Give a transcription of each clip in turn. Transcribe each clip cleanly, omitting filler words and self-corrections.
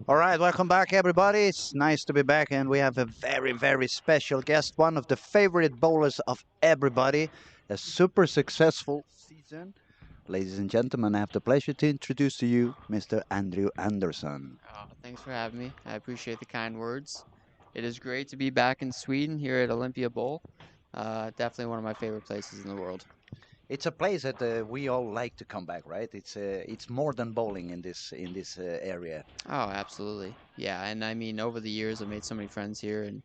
All right, welcome back, everybody. It's nice to be back, and we have a very, very special guest, one of the favorite bowlers of everybody, a super successful season. Ladies and gentlemen, I have the pleasure to introduce to you Mr. Andrew Anderson. Thanks for having me. I appreciate the kind words. It is great to be back in Sweden here at Olympia Bowl. Definitely one of my favorite places in the world. It's a place that we all like to come back, right? It's more than bowling in this area. Oh, absolutely. Yeah, and I mean, over the years, I've made so many friends here, and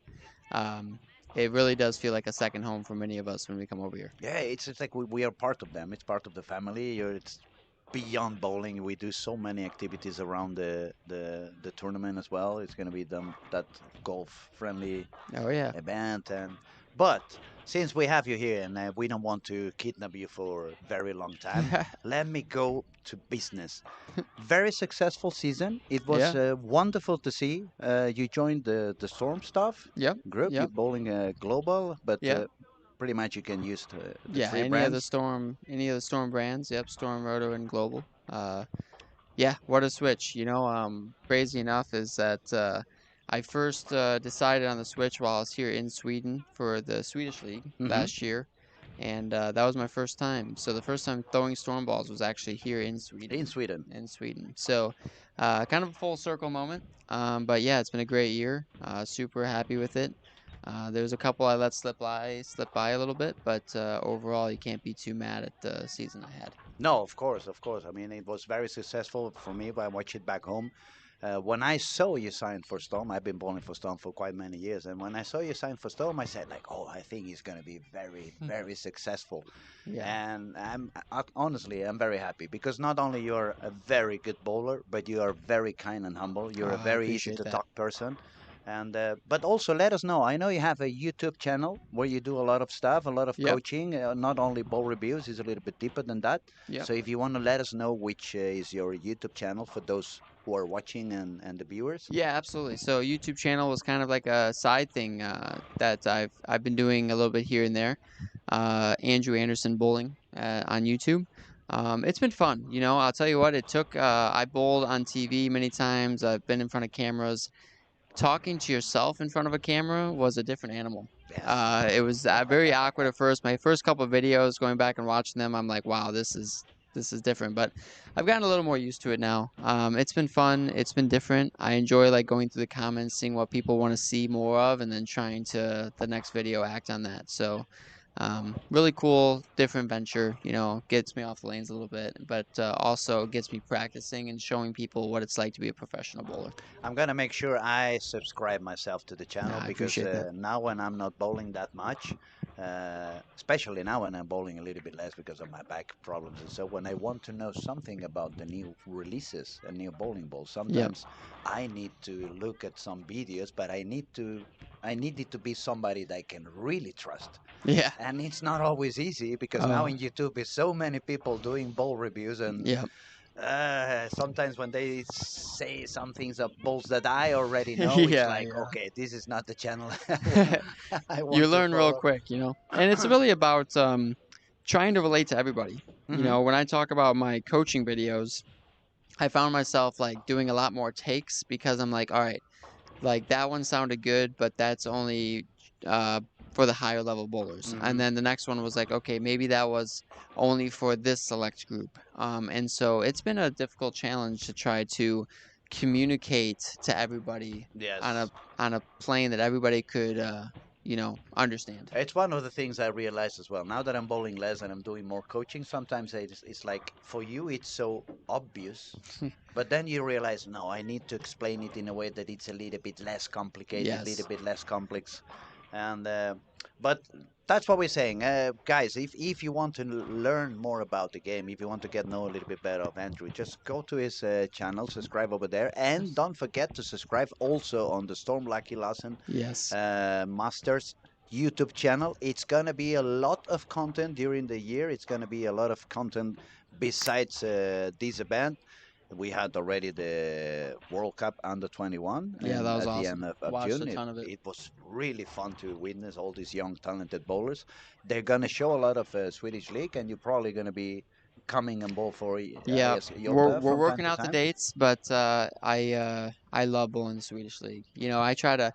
um, it really does feel like a second home for many of us when we come over here. Yeah, it's like we are part of them. It's part of the family. It's beyond bowling. We do so many activities around the tournament as well. It's going to be that golf friendly Oh, yeah. event. But since we have you here and we don't want to kidnap you for a very long time, let me go to business. Very successful season. It was Yeah. wonderful to see. You joined the Storm staff Yep. group. You're Yep. bowling global, but Yep. pretty much you can use the Yeah. three brands. Any of the Storm brands. Yep. Storm, Roto, and Global. Yeah, what a switch. Crazy enough is that I first decided on the switch while I was here in Sweden for the Swedish League Hmm. last year. And that was my first time. So the first time throwing storm balls was actually here in In Sweden. Sweden. So kind of a full circle moment. But yeah, it's been a great year. Super happy with it. There was a couple I let slip by a little bit, but overall, you can't be too mad at the season I had. No, of course, of course. I mean, it was very successful for me. But I watched it back home. When I saw you sign for Storm, I've been bowling for Storm for quite many years, and when I saw you sign for Storm, I said like, "Oh, I think he's going to be very, very successful." Yeah. And honestly, I'm very happy because not only you're a very good bowler, but you are very kind and humble. You're a I very easy appreciate to that. talk person. And but also let us know. I know you have a YouTube channel where you do a lot of stuff, a lot of Yep. coaching, not only ball reviews. It's a little bit deeper than that. Yep. So if you want to let us know which is your YouTube channel for those who are watching and the viewers. Yeah, absolutely. So YouTube channel was kind of like a side thing that I've been doing a little bit here and there. Andrew Anderson Bowling on YouTube. It's been fun. I'll tell you what. It took. I bowled on TV many times. I've been in front of cameras. Talking to yourself in front of a camera was a different animal. Yes. It was very awkward at first. My first couple of videos, going back and watching them, I'm like, wow, this is different. But I've gotten a little more used to it now. It's been fun. It's been different. I enjoy like going through the comments, seeing what people want to see more of, and then trying to the next video act on that. So really cool, different venture. Gets me off the lanes a little bit, but also gets me practicing and showing people what it's like to be a professional bowler. I'm gonna make sure I subscribe myself to the channel I because appreciate that. now when I'm not bowling that much, especially now when I'm bowling a little bit less because of my back problems and so when I want to know something about the new releases and new bowling balls, Yep. sometimes I need to look at some videos, but I need it to be somebody that I can really trust. Yeah. And it's not always easy because now Oh. in YouTube is so many people doing ball reviews and Yep. sometimes when they say some things of balls that I already know, it's Yeah. like, Yeah. okay, this is not the channel I You want to learn real follow. quick. And it's really about trying to relate to everybody. Hmm. When I talk about my coaching videos, I found myself like doing a lot more takes because I'm like, all right, like that one sounded good, but that's only uh, for the higher level bowlers. And Hmm. then the next one was like, okay, maybe that was only for this select group. And so it's been a difficult challenge to try to communicate to everybody on a Yes. plane that everybody could understand. It's one of the things I realized as well. Now that I'm bowling less and I'm doing more coaching, sometimes it's like for you it's so obvious, but then you realize, no, I need to explain it in a way that it's a little bit less complicated, a little Yes. bit less complex. And but that's what we're saying, guys. If you want to learn more about the game, if you want to get know a little bit better of Andrew, just go to his channel, subscribe over there, and don't forget to subscribe also on the Storm Lucky Larsen Yes. Masters YouTube channel. It's gonna be a lot of content during the year. It's gonna be a lot of content besides this event. We had already the World Cup under 21 Yeah, that and was at the awesome. end of Watched a June. ton of it. It was really fun to witness all these young talented bowlers. They're gonna show a lot of Swedish league, and you're probably gonna be coming and bowl for, I Yeah, guess, Yoga we're from time working to out the time? dates, but I love bowling the Swedish League. You know, I try to.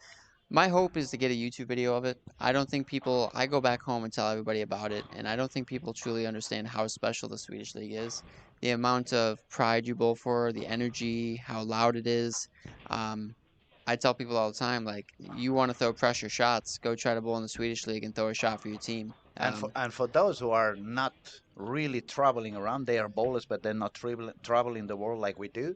My hope is to get a YouTube video of it. I don't think people. I go back home and tell everybody about it, and I don't think people truly understand how special the Swedish League is. The amount of pride you bowl for, the energy, how loud it is. Um, I tell people all the time, like, you want to throw pressure shots, go try to bowl in the Swedish League and throw a shot for your team. And for those who are not really traveling around, they are bowlers, but they're not traveling the world like we do.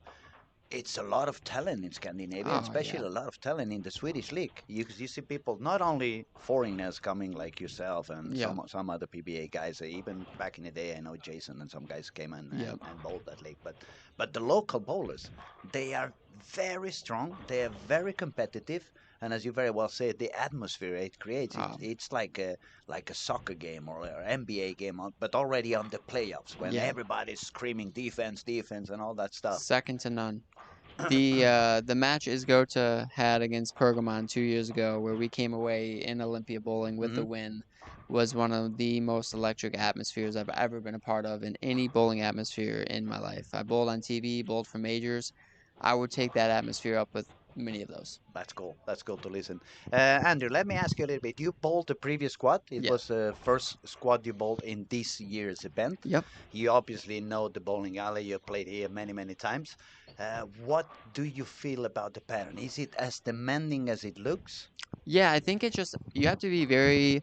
It's a lot of talent in Scandinavia, and Oh yeah, especially a lot of talent in the Swedish league. You see people, not only foreigners coming like yourself and yeah, some other PBA guys. Even back in the day, I know Jason and some guys came in yeah. and bowled that league. But the local bowlers, they are very strong. They are very competitive, and as you very well said, the atmosphere it creates, Oh it's like a soccer game or an NBA game, but already on the playoffs when yeah. everybody's screaming defense, defense, and all that stuff. Second to none. The match Isgota had against Pergamon 2 years ago, where we came away in Olympia bowling with Hmm. the win, was one of the most electric atmospheres I've ever been a part of in any bowling atmosphere in my life. I bowled on TV, bowled for majors. I would take that atmosphere up with many of those. That's cool. That's cool to listen. Andrew, let me ask you a little bit. You bowled the previous squad. It Yeah. was the first squad you bowled in this year's event. Yep. You obviously know the bowling alley. You played here many, many times. What do you feel about the pattern? Is it as demanding as it looks? Yeah, I think it's just you have to be very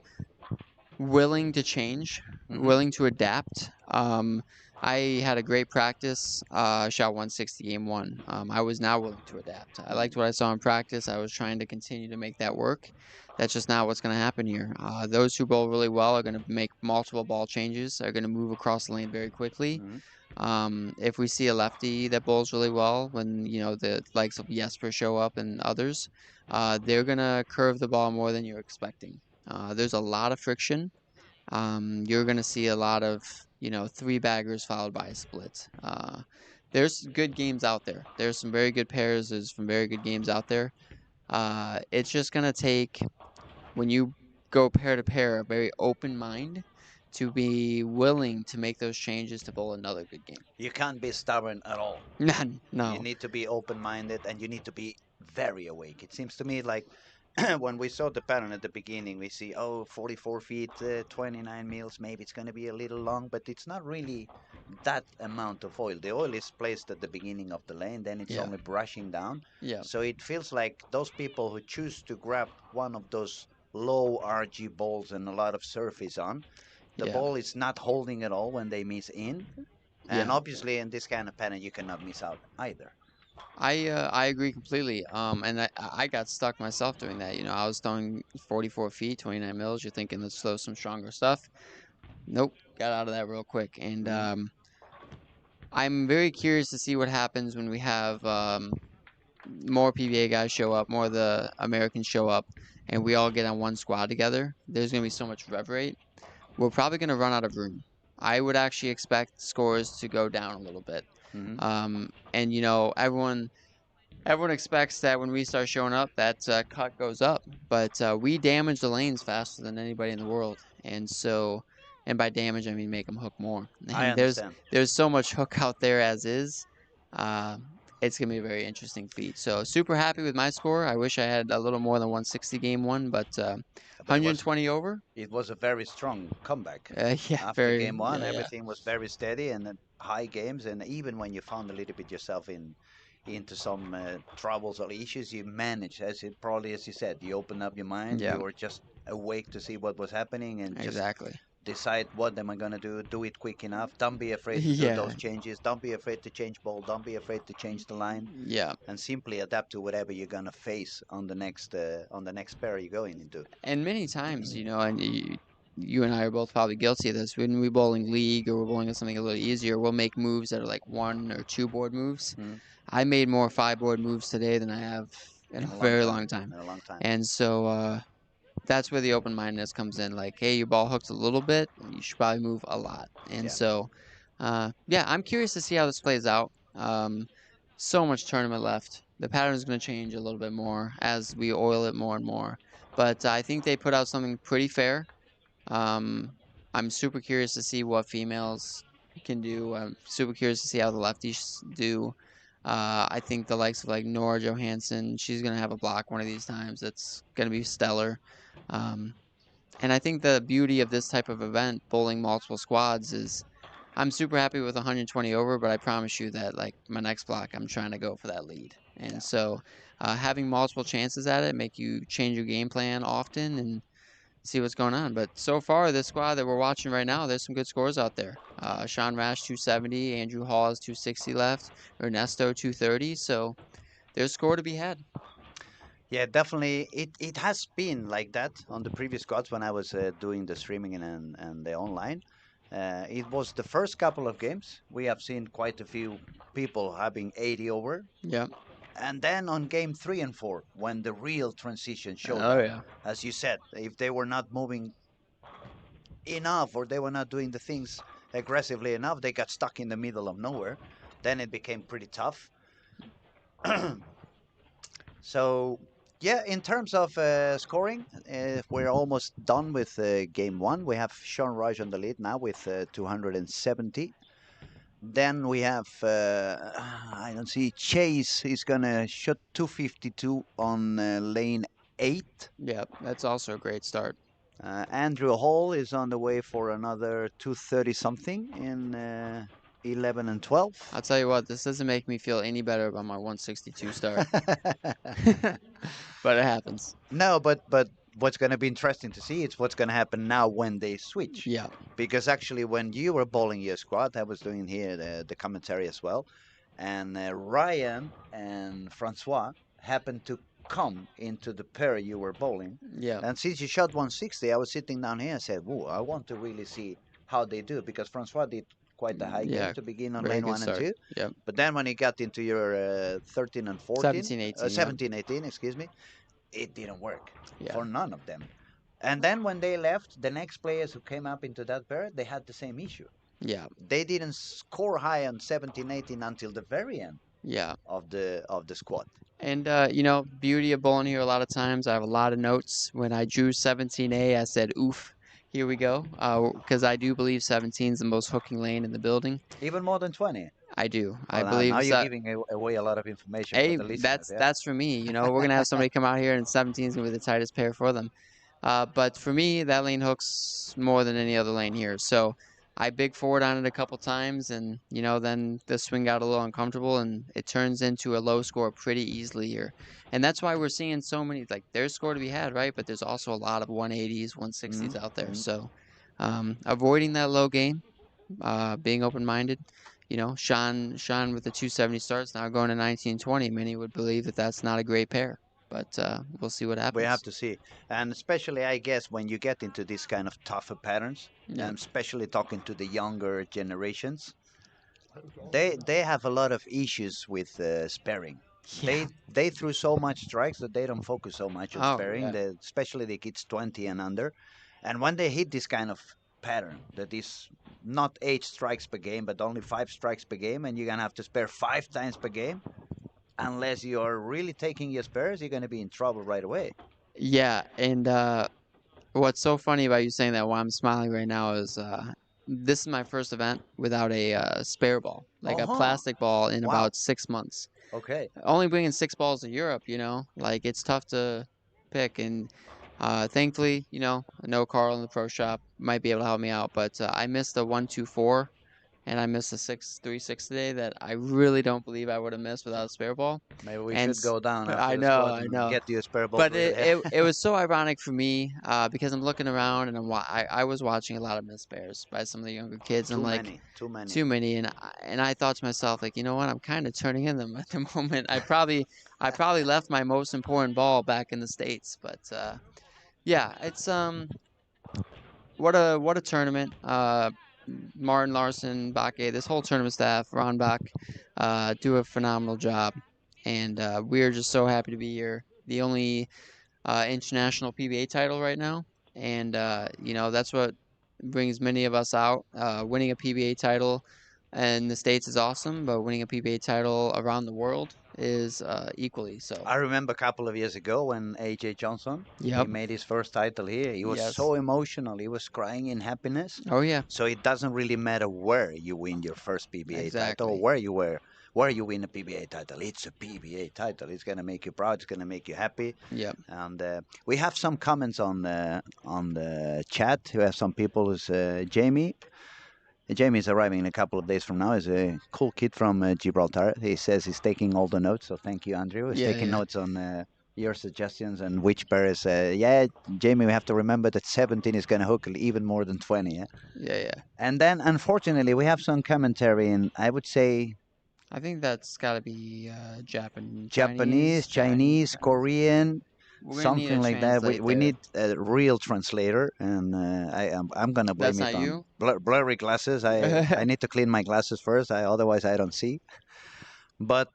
willing to change, Hmm. willing to adapt. I had a great practice. Shot 160 game one. I was now willing to adapt. I liked what I saw in practice. I was trying to continue to make that work. That's just not what's going to happen here. Those who bowl really well are going to make multiple ball changes. Are going to move across the lane very quickly. Hmm. If we see a lefty that bowls really well, when the likes of Jesper show up and others, they're gonna curve the ball more than you're expecting. There's a lot of friction. You're going to see a lot of, three baggers followed by a split. There's good games out there. There's some very good pairs. There's some very good games out there. It's just going to take, when you go pair to pair, a very open mind to be willing to make those changes to bowl another good game. You can't be stubborn at all. None, You no. need to be open-minded and you need to be very awake. It seems to me like when we saw the pattern at the beginning, we see, oh, 44 feet, 29 mils, maybe it's going to be a little long, but it's not really that amount of oil. The oil is placed at the beginning of the lane, then it's Yeah, only brushing down. yeah, So it feels like those people who choose to grab one of those low RG balls and a lot of surface on, the yeah, ball is not holding at all when they miss in. And yeah. obviously, in this kind of pattern, you cannot miss out either. I agree completely. And I got stuck myself doing that. I was throwing 44 feet, 29 mils. You're thinking let's throw some stronger stuff. Nope, got out of that real quick. And Hmm. I'm very curious to see what happens when we have more PBA guys show up, more of the Americans show up, and we all get on one squad together. There's gonna be so much rev rate. We're probably gonna run out of room. I would actually expect scores to go down a little bit. Hmm. And everyone expects that when we start showing up, that cut goes up. But we damage the lanes faster than anybody in the world, and so, and by damage I mean make them hook more. I And there's understand. there's so much hook out there as is. Uh, it's gonna be a very interesting feat. So super happy with my score. I wish I had a little more than 160 game one, but But 120 over. it was a very strong comeback. Yeah, After very game one, yeah, everything was very steady and then high games. And even when you found a little bit yourself into some troubles or issues, you managed, as it probably as you said, you opened up your mind. yeah, You were just awake to see what was happening and just exactly. decide what am I gonna do. Do it quick enough. Don't be afraid to do Yeah, those changes. Don't be afraid to change ball. Don't be afraid to change the line. yeah. And simply adapt to whatever you're gonna face on the next pair you're going into. And many times, and you and I are both probably guilty of this. When we bowling league or we're bowling something a little easier, we'll make moves that are like one or two board moves. Hmm. I made more five board moves today than I have in a In a long very time. long time. In a long time. And so that's where the open mindedness comes in. Like, hey, your ball hooked a little bit, you should probably move a lot. And Yeah. so, yeah, I'm curious to see how this plays out. So much tournament left. The pattern is going to change a little bit more as we oil it more and more. But I think they put out something pretty fair. Um, I'm super curious to see what females can do. I'm super curious to see how the lefties do. I think the likes of like Nora Johansson, she's gonna have a block one of these times. That's gonna be stellar. Um, and I think the beauty of this type of event, bowling multiple squads, is I'm super happy with 120 over, but I promise you that like my next block, I'm trying to go for that lead. And Yeah. so having multiple chances at it make you change your game plan often and see what's going on. But so far, this squad that we're watching right now, there's some good scores out there. Sean Rash 270, Andrew Hall has 260 left, Ernesto 230. So there's score to be had. Yeah, definitely. It has been like that on the previous squads when I was doing the streaming and the online. It was the first couple of games. We have seen quite a few people having 80 over. Yeah. And then on game 3 and 4, when the real transition showed Oh up, yeah. as you said, if they were not moving enough or they were not doing the things aggressively enough, they got stuck in the middle of nowhere. Then it became pretty tough. So, yeah, in terms of scoring, we're almost done with game one. We have Sean Raj on the lead now with 270. Then we have, I don't see, Chase. He's going to shoot 252 on lane 8. Yeah, that's also a great start. Andrew Hall is on the way for another 230 something in 11 and 12. I'll tell you what, this doesn't make me feel any better about my 162 start, but it happens. No, but what's going to be interesting to see is what's going to happen now when they switch. Yeah, Because actually, when you were bowling your squad, I was doing here the commentary as well, and Ryan and Francois happened to come into the pair you were bowling. yeah, And since you shot 160, I was sitting down here and said, "Whoa, I want to really see how they do," because Francois did quite a high game yeah. to begin on Very lane good 1 and start. 2. Yep. But then when he got into your 13 and 14, 17, 18. Yep. 17, 18, excuse me, it didn't work Yeah. for none of them. And then when they left, the next players who came up into that pair, they had the same issue. Yeah. They didn't score high on 17, 18 until the very end Yeah. of the squad. And beauty of bowling here. A lot of times, I have a lot of notes. When I drew 17A, I said, "Oof, here we go," because I do believe 17 is the most hooking lane in the building. Even more than 20. I do. I Well, now believe you're that. giving away a lot of information for Hey, the listeners. that's Yeah. that's for me. We're gonna have somebody come out here, and 17 is gonna be the tightest pair for them. But for me, that lane hooks more than any other lane here. So I big forward on it a couple times, and then the swing got a little uncomfortable, and it turns into a low score pretty easily here. And that's why we're seeing so many, like, there's score to be had, right? But there's also a lot of 180s, 160s out there. Mm-hmm. So avoiding that low game, being open-minded. Sean with the 270 starts now going to 1920. Many would believe that that's not a great pair, but we'll see what We have happens. to see, and especially I guess when you get into this kind of tougher patterns, Yeah. and especially talking to the younger generations, they have a lot of issues with sparing. Yeah. They threw so much strikes that they don't focus so much on Oh, sparing. yeah. Especially the kids 20 and under, and when they hit this kind of pattern that is not 8 strikes per game but only 5 strikes per game, and you're gonna have to spare 5 times per game, unless you're really taking your spares, you're gonna be in trouble right away. Yeah, and what's so funny about you saying that, why I'm smiling right now, is this is my first event without a spare ball, like Uh a huh. plastic ball, in Wow. about 6 months. Okay. Only bringing 6 balls to Europe, like it's tough to pick. And thankfully, I know Carl in the pro shop might be able to help me out, but I missed a 1-2-4 and I missed a 6-3-6 today that I really don't believe I would have missed without a spare ball. Maybe we And should go down after I the know, squad I and know. get you a spare ball. But it was so ironic for me because I'm looking around and I was watching a lot of missed spares by some of the younger kids, and Too like many. Too many. too many, and I thought to myself, like, you know what, I'm kind of turning in them at the moment. I probably left my most important ball back in the States, but yeah, it's what a tournament. Martin, Larsen, Bakke, this whole tournament staff, Ron Bach, do a phenomenal job, and we're just so happy to be here. The only international PBA title right now, and that's what brings many of us out. Winning a PBA title in the States is awesome, but winning a PBA title around the world is equally so. I remember a couple of years ago when AJ Johnson he Yep. made his first title here. He was Yes. so emotional. He was crying in happiness. Oh yeah. So it doesn't really matter where you win your first PBA title or Exactly. where you win a PBA title. It's a PBA title. It's gonna make you proud. It's gonna make you happy. Yep. And we have some comments on the chat. We have some people. Who's Jamie. Jamie's arriving in a couple of days from now. He's a cool kid from Gibraltar. He says he's taking all the notes, so thank you, Andrew. He's Yeah. taking Yeah. notes on your suggestions and which pairs. Yeah, Jamie, we have to remember that 17 is going to hook even more than 20. Yeah? Yeah. Yeah. And then, unfortunately, we have some commentary in, I would say, I think that's got to be Japanese, Chinese, Korean, We're gonna need something a like that. We, translate we there. need a real translator, and I'm gonna That's blame it not on you. blurry glasses. I need to clean my glasses first. Otherwise I don't see. But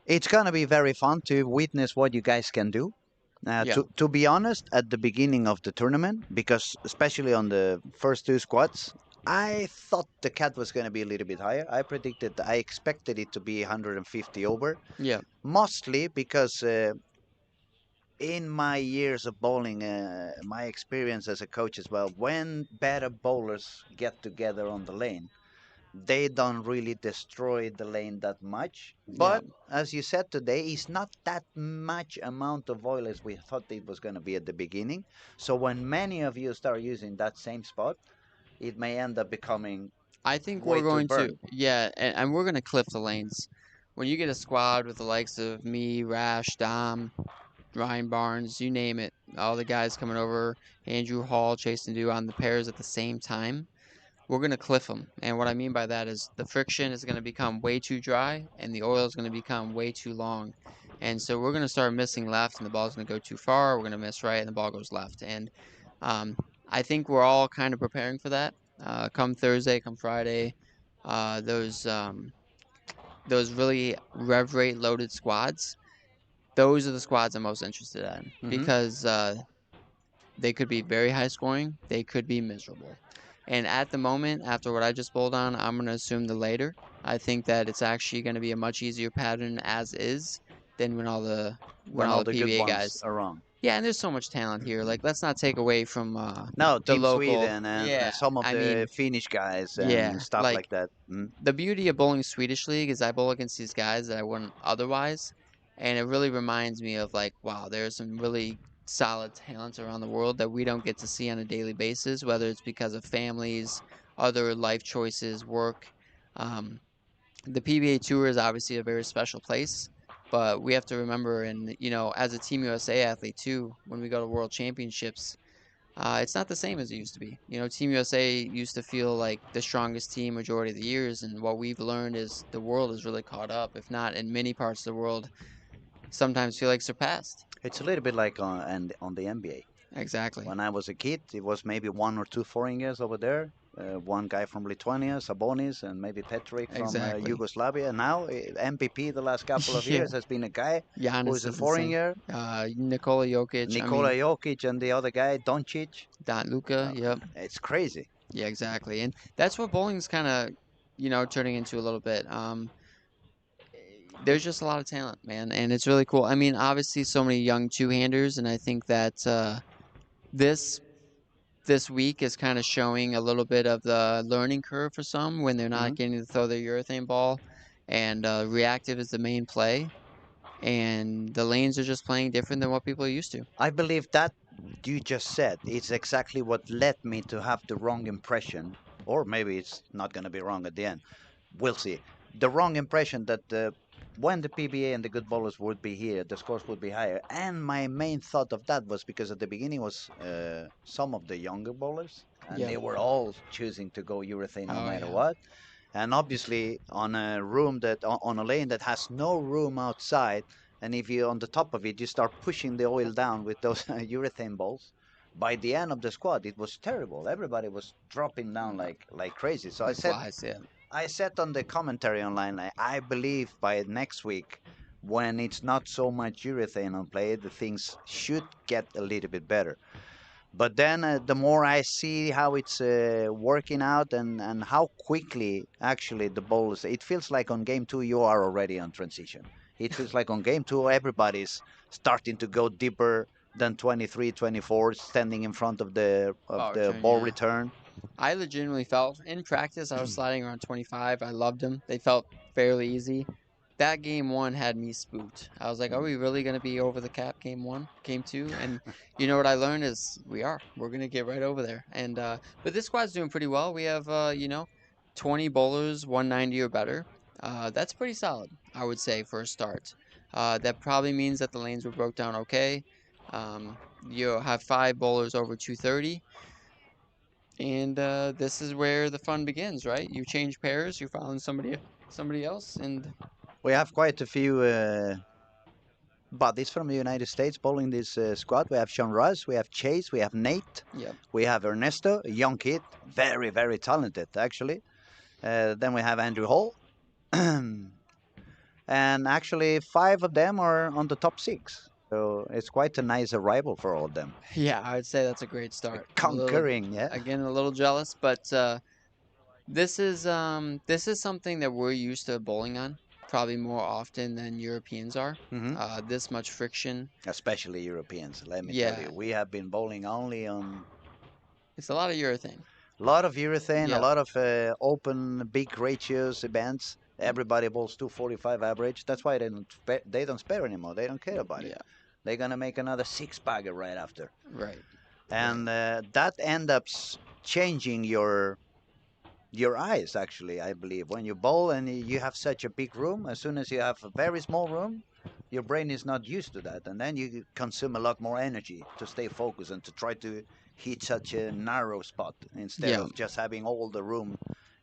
it's gonna be very fun to witness what you guys can do. Yeah. To be honest, at the beginning of the tournament, because especially on the first two squads, I thought the cat was going to be a little bit higher. I expected it to be 150 over, Yeah. mostly because in my years of bowling, my experience as a coach as well, when better bowlers get together on the lane, they don't really destroy the lane that much. Yeah. But as you said today, it's not that much amount of oil as we thought it was going to be at the beginning. So when many of you start using that same spot, it may end up becoming I think way we're too going to, burnt. yeah, and we're going to cliff the lanes. When you get a squad with the likes of me, Rash, Dom, Ryan Barnes, you name it, all the guys coming over, Andrew Hall, Chase and Do on the pairs at the same time, we're going to cliff them. And what I mean by that is the friction is going to become way too dry and the oil is going to become way too long. And so we're going to start missing left and the ball's going to go too far. We're going to miss right and the ball goes left. And um, I think we're all kind of preparing for that. Come Thursday, come Friday, uh, those um, those really rev rate loaded squads. Those are the squads I'm most interested in Hmm. because they could be very high scoring. They could be miserable. And at the moment, after what I just bowled on, I'm going to assume the later. I think that it's actually going to be a much easier pattern as is than when When all all the the good PBA ones guys. are on. Yeah, and there's so much talent here. Like, let's not take away from No, the Team local. Sweden and Yeah, some of I mean, the Finnish guys and yeah, stuff like like that. Mm. the beauty of bowling Swedish League is I bowl against these guys that I wouldn't otherwise, and it really reminds me of like, wow, there's some really solid talents around the world that we don't get to see on a daily basis, whether it's because of families, other life choices, work. Um, the PBA Tour is obviously a very special place, but we have to remember, and as a Team USA athlete too, when we go to World Championships, it's not the same as it used to be. Team USA used to feel like the strongest team majority of the years, and what we've learned is the world is really caught up, if not in many parts of the world, sometimes feel like surpassed. It's a little bit like on the NBA. Exactly. When I was a kid, it was maybe one or two foreigners over there. One guy from Lithuania, Sabonis, and maybe Petric from Exactly. Yugoslavia. Now, MVP the last couple of Yeah. years has been a guy who is Giannis a is insane. foreigner, Nikola Jokic. I Nikola mean, Jokic, and the other guy, Doncic. Don Luca. Uh, Yep. it's crazy. Yeah. Exactly. And that's what bowling's kind of, turning into a little bit. There's just a lot of talent, man, and it's really cool. I mean, obviously, so many young two-handers, and I think that this this week is kind of showing a little bit of the learning curve for some when they're not Hmm. getting to throw their urethane ball, and reactive is the main play, and the lanes are just playing different than what people are used to. I believe that you just said is exactly what led me to have the wrong impression, or maybe it's not going to be wrong at the end. We'll see. The wrong impression that when the PBA and the good bowlers would be here, the scores would be higher. And my main thought of that was because at the beginning was some of the younger bowlers, and Yeah. they were all choosing to go urethane no Oh matter yeah. what. And obviously on a room that on a lane that has no room outside, and if you on the top of it, you start pushing the oil down with those urethane balls. By the end of the squad, it was terrible. Everybody was dropping down like crazy. So Like flies. Yeah. I said on the commentary online, I believe by next week, when it's not so much urethane on play, the things should get a little bit better. But then the more I see how it's working out and how quickly actually the ball is, it feels like on game two you are already on transition. It feels like on game two everybody's starting to go deeper than 23, 24, standing in front of Ball the return, ball yeah. return. I legitimately felt in practice I was sliding around 25. I loved them. They felt fairly easy. That game one had me spooked. I was like, are we really going to be over the cap game one, game two? And you know what I learned is we are. We're going to get right over there. And but this squad's doing pretty well. We have 20 bowlers, 190 or better. That's pretty solid, I would say, for a start. That probably means that the lanes were broke down okay. You have 5 bowlers over 230. And this is where the fun begins, right? You change pairs, you found somebody else, and We have quite a few buddies from the United States bowling this squad. We have Sean Russ, we have Chase, we have Nate, yeah, we have Ernesto, a young kid, very, very talented actually. Then we have Andrew Hall. And actually 5 of them are on the top 6. So it's quite a nice arrival for all of them. yeah, I'd say that's a great start. I'm a little, Conquering, yeah. again, a little jealous, but this is something that we're used to bowling on, probably more often than Europeans are. Hmm. This much friction, Especially Europeans, let me tell yeah, you. We have been bowling only on it's a lot of urethane. a lot of urethane, a Yeah, lot of open, big ratios events. Everybody bowls 245 average. That's why they don't spare anymore. They don't care about it. yeah, They're gonna make another six-bagger right after, right, right. and that ends up changing your eyes actually. I believe when you bowl and you have such a big room, as soon as you have a very small room, your brain is not used to that, and then you consume a lot more energy to stay focused and to try to hit such a narrow spot instead Yeah, of just having all the room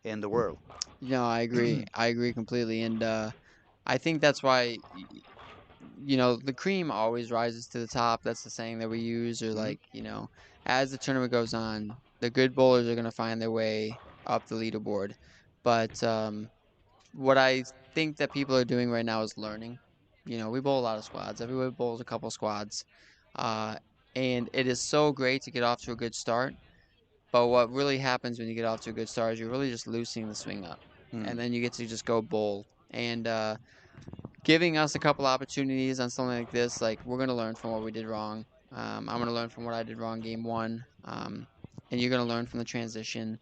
in the world. no, I agree. I agree completely, and I think that's why the cream always rises to the top. That's the saying that we use, or Hmm. like, as the tournament goes on, the good bowlers are going to find their way up the leaderboard. But what I think that people are doing right now is learning. We bowl a lot of squads. Everybody bowls a couple squads. Uh, and it is so great to get off to a good start. But what really happens when you get off to a good start is you're really just loosening the swing up. Mm. And then you get to just go bowl. And giving us a couple opportunities on something like this, like we're gonna learn from what we did wrong. I'm gonna learn from what I did wrong game one, and you're gonna learn from the transition.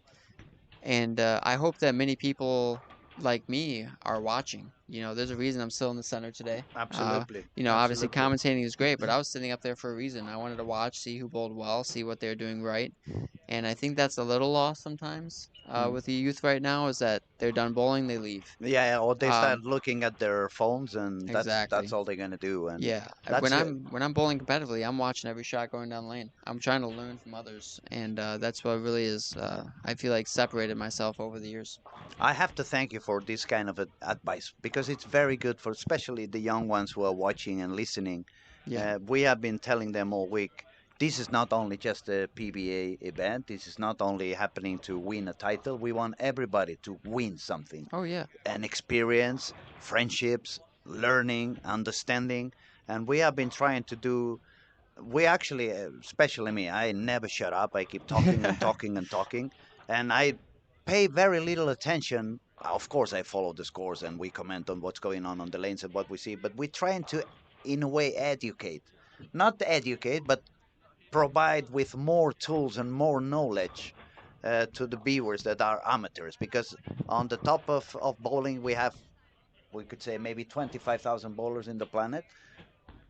And I hope that many people like me are watching. There's a reason I'm still in the center today. Absolutely, Obviously absolutely. commentating is great, but I was sitting up there for a reason. I wanted to watch, see who bowled well, see what they're doing right. And I think that's a little lost sometimes Mm. with the youth right now is that they're done bowling, they leave. Yeah, or they start Um, looking at their phones, and that's exactly. all they're gonna do, and Yeah, that's it. when I'm bowling competitively, I'm watching every shot going down the lane. I'm trying to learn from others, and that's what really is. I feel like separated myself over the years. I have to thank you for this kind of advice because it's very good for especially the young ones who are watching and listening. Yeah. We have been telling them all week. This is not only just a PBA event. This is not only happening to win a title. We want everybody to win something, Oh yeah. an experience, friendships, learning, understanding, and we have been trying to do. We actually, especially me, I never shut up. I keep talking and talking and talking, and I pay very little attention. Of course, I follow the scores and we comment on what's going on the lanes and what we see, but we're trying to, in a way, educate. Not educate, but provide with more tools and more knowledge to the viewers that are amateurs. Because on the top of bowling, we have, we could say, maybe 25,000 bowlers in the planet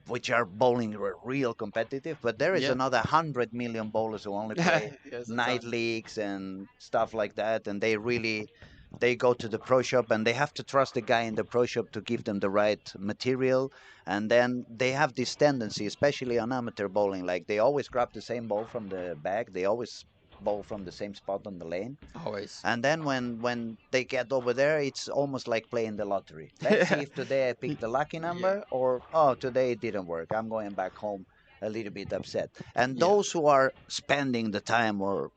which are bowling real competitive, but there is Yeah. another 100 million bowlers who only play Yes, a night ton. leagues and stuff like that, and they go to the pro shop and they have to trust the guy in the pro shop to give them the right material, and then they have this tendency, especially on amateur bowling, like they always grab the same ball from the bag, they always bowl from the same spot on the lane, Always. and then when they get over there, it's almost like playing the lottery. Let's see if today I picked the lucky Yeah. number, or oh, today it didn't work. I'm going back home a little bit upset. And Yeah. those who are spending the time or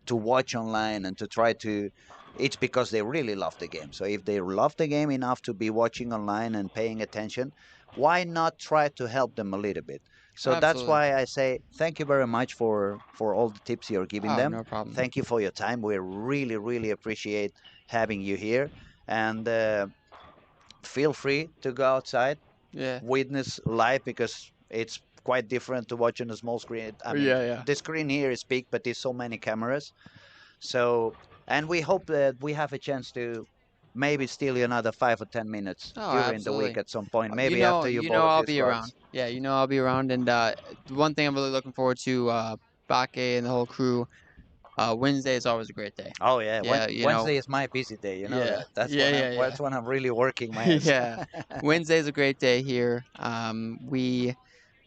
to watch online and to try to, it's because they really love the game. So if they love the game enough to be watching online and paying attention, why not try to help them a little bit? So that's Absolutely. why I say thank you very much for all the tips you're giving Oh, them. no problem. Thank you for your time. We really really appreciate having you here, and feel free to go outside, Yeah. witness live because it's quite different to watch on a small screen. I mean, Yeah, yeah. the screen here is big, but there's so many cameras. So, and we hope that we have a chance to maybe steal you another 5 or 10 minutes Oh, during the week absolutely. at some point. You Maybe know, after you bought a I'll few be around. squads. Yeah, I'll be around. And the one thing I'm really looking forward to, Bake and the whole crew. Wednesday is always a great day. Oh yeah, Yeah, Wednesday is my busy day. You know yeah, that. That's yeah, when yeah, yeah. that's when I'm really working my ass. Yeah. Wednesday's a great day here.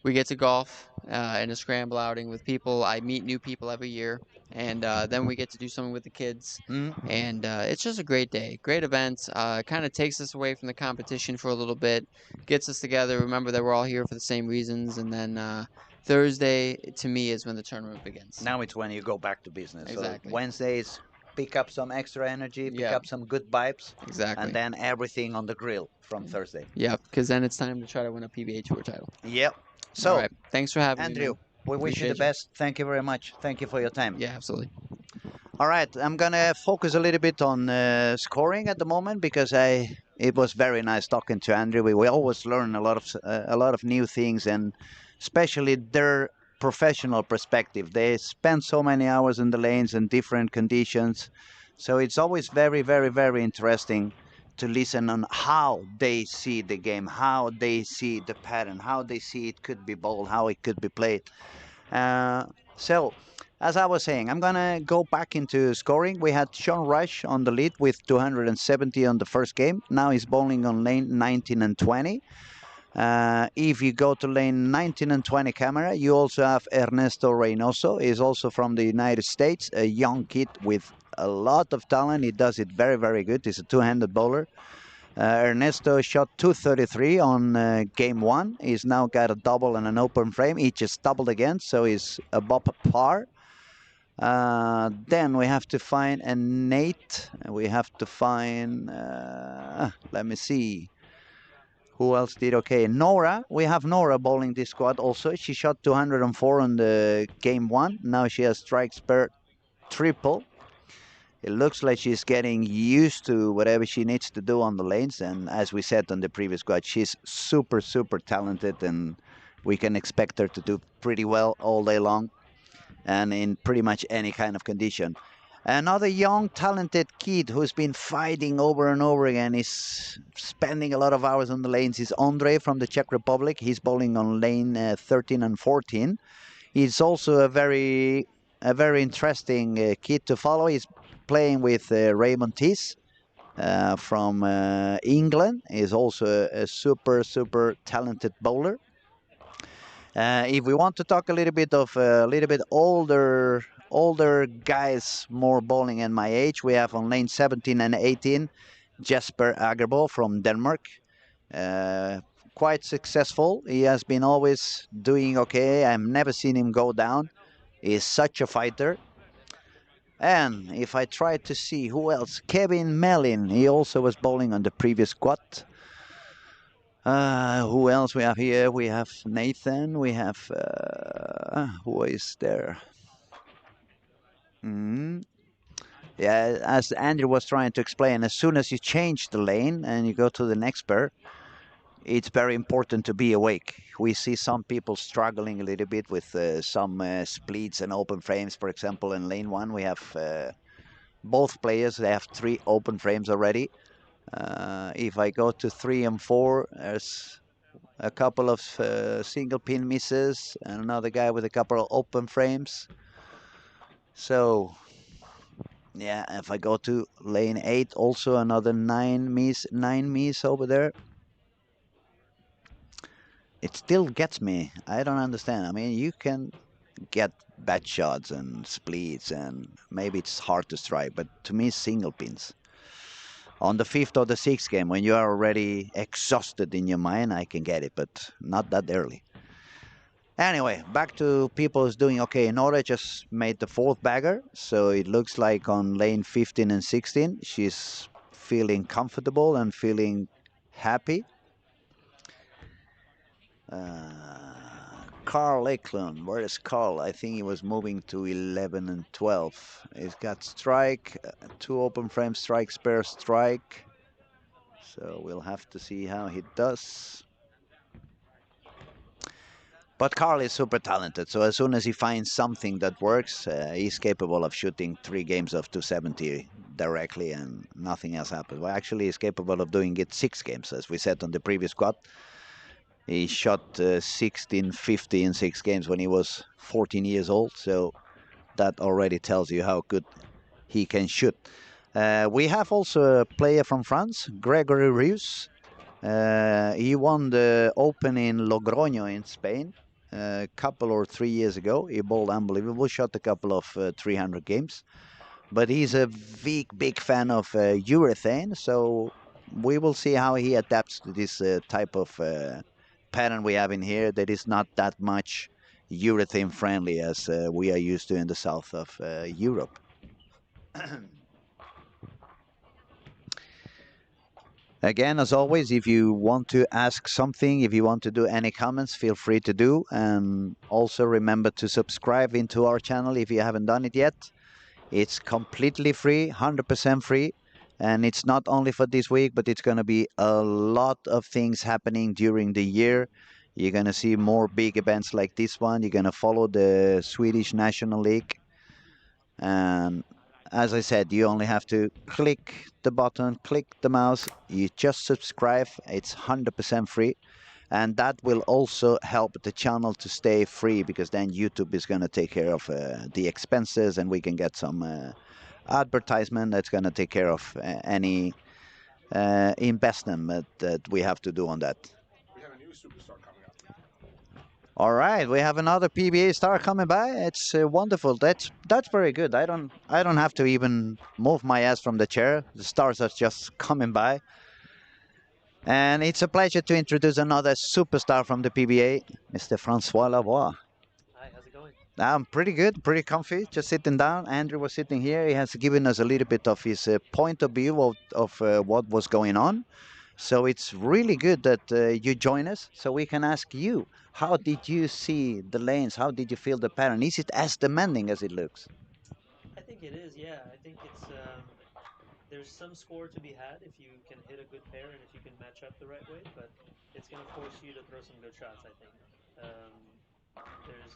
We get to golf in a scramble outing with people. I meet new people every year, and then we get to do something with the kids. Mm. And it's just a great day, great event. Kind of takes us away from the competition for a little bit, gets us together. Remember that we're all here for the same reasons, and then Thursday to me is when the tournament begins. Now it's when you go back to business. So Exactly. Wednesdays, pick up some extra energy, pick Yeah, up some good vibes, and exactly. then everything on the grill from Thursday. Yep, because then it's time to try to win a PBA Tour title. Yep. All So, right. Thanks for having me, Andrew, man. we wish you the Appreciate you. best. Thank you very much. Thank you for your time. Yeah, absolutely. All right, I'm gonna focus a little bit on scoring at the moment because it was very nice talking to Andrew. We always learn a lot of new things, and especially their professional perspective. They spend so many hours in the lanes and different conditions, so it's always very very very interesting to listen on how they see the game, how they see the pattern, how they see it could be bowled, how it could be played. Uh, so, as I was saying, I'm gonna go back into scoring. We had Sean Rush on the lead with 270 on the first game. Now he's bowling on lane 19 and 20. If you go to lane 19 and 20 camera, you also have Ernesto Reynoso. He's also from the United States, a young kid with a lot of talent. He does it very, very good. He's a two-handed bowler. Ernesto shot 233 on game one. He's now got a double and an open frame. He just doubled again, so he's above par. Then we have to find a Nate. We have to find, let me see, who else did okay. Nora, we have Nora bowling this squad also. She shot 204 on the game one. Now she has strikes per triple. It looks like she's getting used to whatever she needs to do on the lanes. And as we said on the previous squad, she's super, super talented, and we can expect her to do pretty well all day long and in pretty much any kind of condition. Another young, talented kid who's been fighting over and over again is spending a lot of hours on the lanes is Andre from the Czech Republic. He's bowling on lane 13 and 14. He's also a very interesting kid to follow. He's playing with Raymond Tees from England. He's also a super super talented bowler. If we want to talk a little bit of a little bit older guys, more bowling in my age, we have on lane 17 and 18 Jesper Agerbo from Denmark. Uh, Quite successful. He has been always doing okay. I've never seen him go down. He's such a fighter. And if I try to see who else, Kevin Mellin, he also was bowling on the previous squad. Who else we have here? We have Nathan. We have who is there? Mm. Yeah, as Andrew was trying to explain, as soon as you change the lane and you go to the next pair, it's very important to be awake. We see some people struggling a little bit with some splits and open frames. For example, in lane one, we have both players. They have three open frames already. If I go to 3 and 4, there's a couple of single pin misses and another guy with a couple of open frames. So yeah, if I go to lane 8, also another 9 miss over there. It still gets me. I don't understand. I mean, you can get bad shots and splits, and maybe it's hard to strike, but to me, single pins. On the fifth or the sixth game, when you are already exhausted in your mind, I can get it, but not that early. Anyway, back to people who's doing okay. Nora just made the fourth bagger, so it looks like on lane 15 and 16, she's feeling comfortable and feeling happy. Uh, Carl Eklund. Where is Carl? I think he was moving to 11 and 12. He's got strike, two open frame strike, spare strike. So we'll have to see how he does. But Carl is super talented. So as soon as he finds something that works, he's capable of shooting 3 games of 270 directly and nothing else happens. Well, actually, he's capable of doing it 6 games, as we said on the previous quad. He shot 1650 in 6 games when he was 14 years old. So that already tells you how good he can shoot. We have also a player from France, Gregory Rius. He won the Open in Logroño in Spain a couple or 3 years ago. He bowled unbelievable, shot a couple of 300 games. But he's a big fan of urethane, so we will see how he adapts to this type of pattern we have in here that is not that much urethane friendly as we are used to in the south of Europe. Again, as always, if you want to ask something, if you want to do any comments, feel free to do. And also remember to subscribe into our channel if you haven't done it yet. It's completely free, 100% free. And it's not only for this week, but it's going to be a lot of things happening during the year. You're going to see more big events like this one. You're going to follow the Swedish National League. And as I said, you only have to click the button, click the mouse, you just subscribe. It's 100% free. And that will also help the channel to stay free because then YouTube is going to take care of the expenses and we can get some advertisement that's going to take care of any investment that we have to do on that. We have a new superstar coming up. All right, we have another PBA star coming by. It's wonderful. That's very good. I don't have to even move my ass from the chair. The stars are just coming by. And it's a pleasure to introduce another superstar from the PBA, Mr. Francois Lavoie. Hi, how's it going? I'm pretty good, pretty comfy, just sitting down. Andrew was sitting here. He has given us a little bit of his point of view of what was going on. So it's really good that you join us so we can ask you, how did you see the lanes? How did you feel the pattern? Is it as demanding as it looks? I think it is, yeah. I think there's some score to be had if you can hit a good pair and if you can match up the right way, but it's going to force you to throw some good shots, I think. There's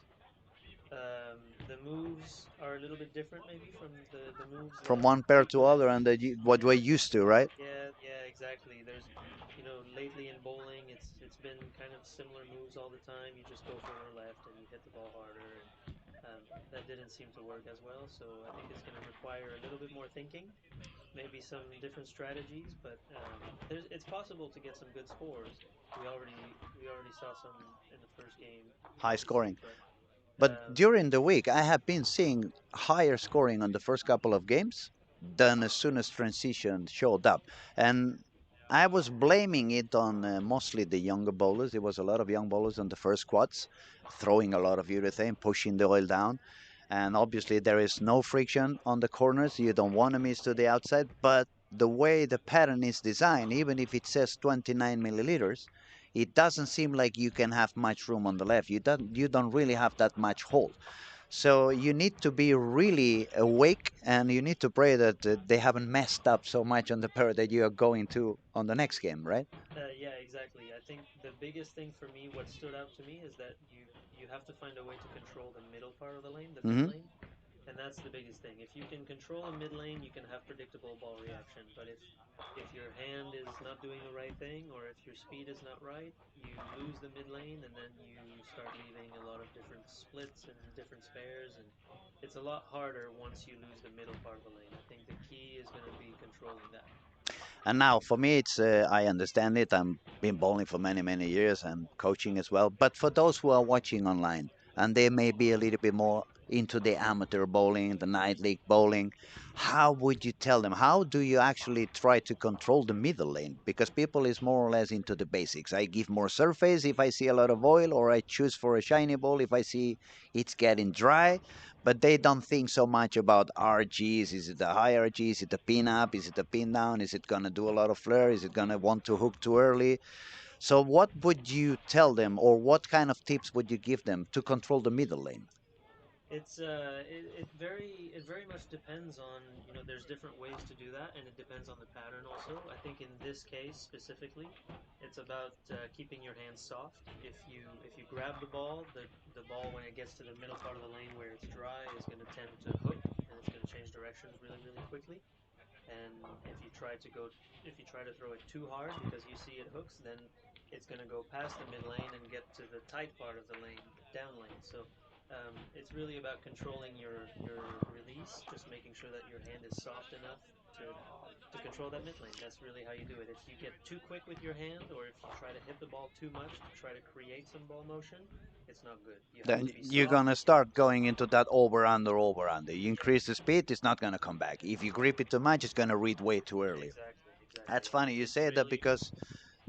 the moves are a little bit different maybe from the moves From that one pair to people other and what we're used to, right? Yeah, exactly. There's, lately in bowling, it's been kind of similar moves all the time. You just go further left and you hit the ball harder, and that didn't seem to work as well. So I think it's going to require a little bit more thinking, maybe some different strategies. But it's possible to get some good scores. We already saw some in the first game, High obviously, scoring. but But during the week, I have been seeing higher scoring on the first couple of games than as soon as transition showed up. And I was blaming it on mostly the younger bowlers. There was a lot of young bowlers on the first quads, throwing a lot of urethane, pushing the oil down. And obviously, there is no friction on the corners. You don't want to miss to the outside. But the way the pattern is designed, even if it says 29 milliliters, it doesn't seem like you can have much room on the left. You don't really have that much hold. So you need to be really awake and you need to pray that they haven't messed up so much on the pair that you are going to on the next game, right? yeah, exactly. I think the biggest thing for me, what stood out to me, is that you have to find a way to control the middle part of the lane, the mid Hmm. lane, and that's the biggest thing. If you can control a mid lane, you can have predictable ball reaction. But if your hand is not doing the right thing, or if your speed is not right, you lose the mid lane, and then you start leaving a lot of different splits and different spares, and it's a lot harder once you lose the middle part of the lane. I think the key is going to be controlling that. And now for me, it's I understand it. I'm been bowling for many years and coaching as well. But for those who are watching online and they may be a little bit more into the amateur bowling, the night league bowling, how would you tell them? How do you actually try to control the middle lane? Because people is more or less into the basics. I give more surface if I see a lot of oil, or I choose for a shiny ball if I see it's getting dry, but they don't think so much about RGs. Is it a high RG? Is it a pin up? Is it a pin down? Is it going to do a lot of flare? Is it going to want to hook too early? So what would you tell them, or what kind of tips would you give them to control the middle lane? It very much depends on, there's different ways to do that, and it depends on the pattern also. I think in this case specifically, it's about keeping your hands soft. If you grab the ball when it gets to the middle part of the lane where it's dry is going to tend to hook, and it's going to change directions really quickly. And if you try to throw it too hard because you see it hooks, then it's going to go past the mid lane and get to the tight part of the lane, down lane. So it's really about controlling your release, just making sure that your hand is soft enough to control that mid lane. That's really how you do it. If you get too quick with your hand, or if you try to hit the ball too much to try to create some ball motion, it's not good. You have Then to be you're soft gonna with your start hands. going into that over under. You increase the speed, it's not gonna come back. If you grip it too much, it's gonna read way too early. Exactly. That's funny you It's say that, really because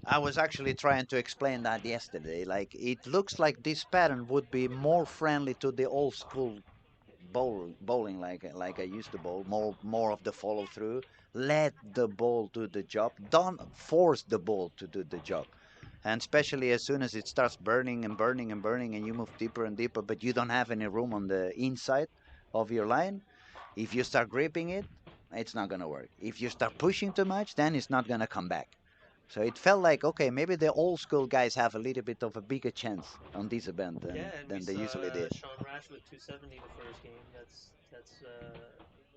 I was actually trying to explain that yesterday. Like, it looks like this pattern would be more friendly to the old school bowling, like I used to bowl. More of the follow through. Let the ball do the job. Don't force the ball to do the job. And especially as soon as it starts burning and burning and burning, and you move deeper and deeper, but you don't have any room on the inside of your line. If you start gripping it, it's not gonna work. If you start pushing too much, then it's not gonna come back. So it felt like, okay, maybe the old school guys have a little bit of a bigger chance on this event Yeah, and we than they saw usually did. Sean Rash with 270 the first game. That's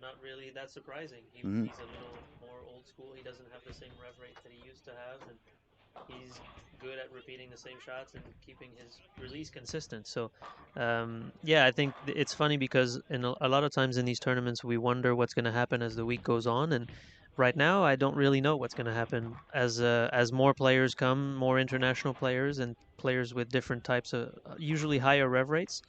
not really that surprising. Hmm. He's a little more old school. He doesn't have the same rev rate that he used to have, and he's good at repeating the same shots and keeping his release consistent. So, yeah, I think it's funny because a lot of times in these tournaments we wonder what's going to happen as the week goes on, and right now I don't really know what's going to happen as more players come, more international players and players with different types of usually higher rev rates.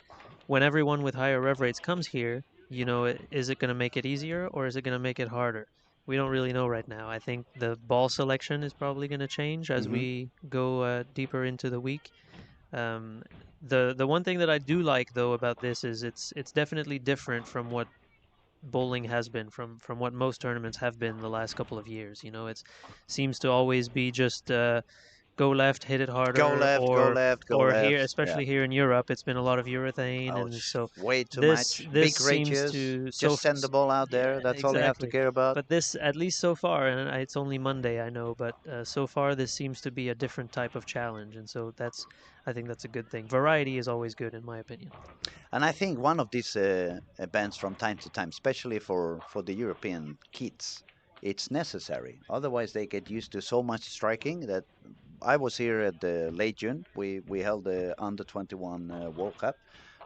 When everyone with higher rev rates comes here, is it going to make it easier or is it going to make it harder? We don't really know right now. I think the ball selection is probably going to change as Hmm. we go deeper into the week. Um, the one thing that I do like though about this is it's definitely different from what bowling has been, from what most tournaments have been the last couple of years. It seems to always be just go left, hit it Go harder, left, go left, go or here, left. Yeah. especially here in Europe, it's been a lot of urethane, and Ouch. so Way too this much. this Big seems ratios. to Just send the ball out yeah, there. That's all you have to exactly. care about. But this, at least so far, and it's only Monday, I know, but so far this seems to be a different type of challenge, and so I think that's a good thing. Variety is always good, in my opinion. And I think one of these events from time to time, especially for the European kids, it's necessary. Otherwise, they get used to so much striking that I was here at the late June. We held the under 21 World Cup,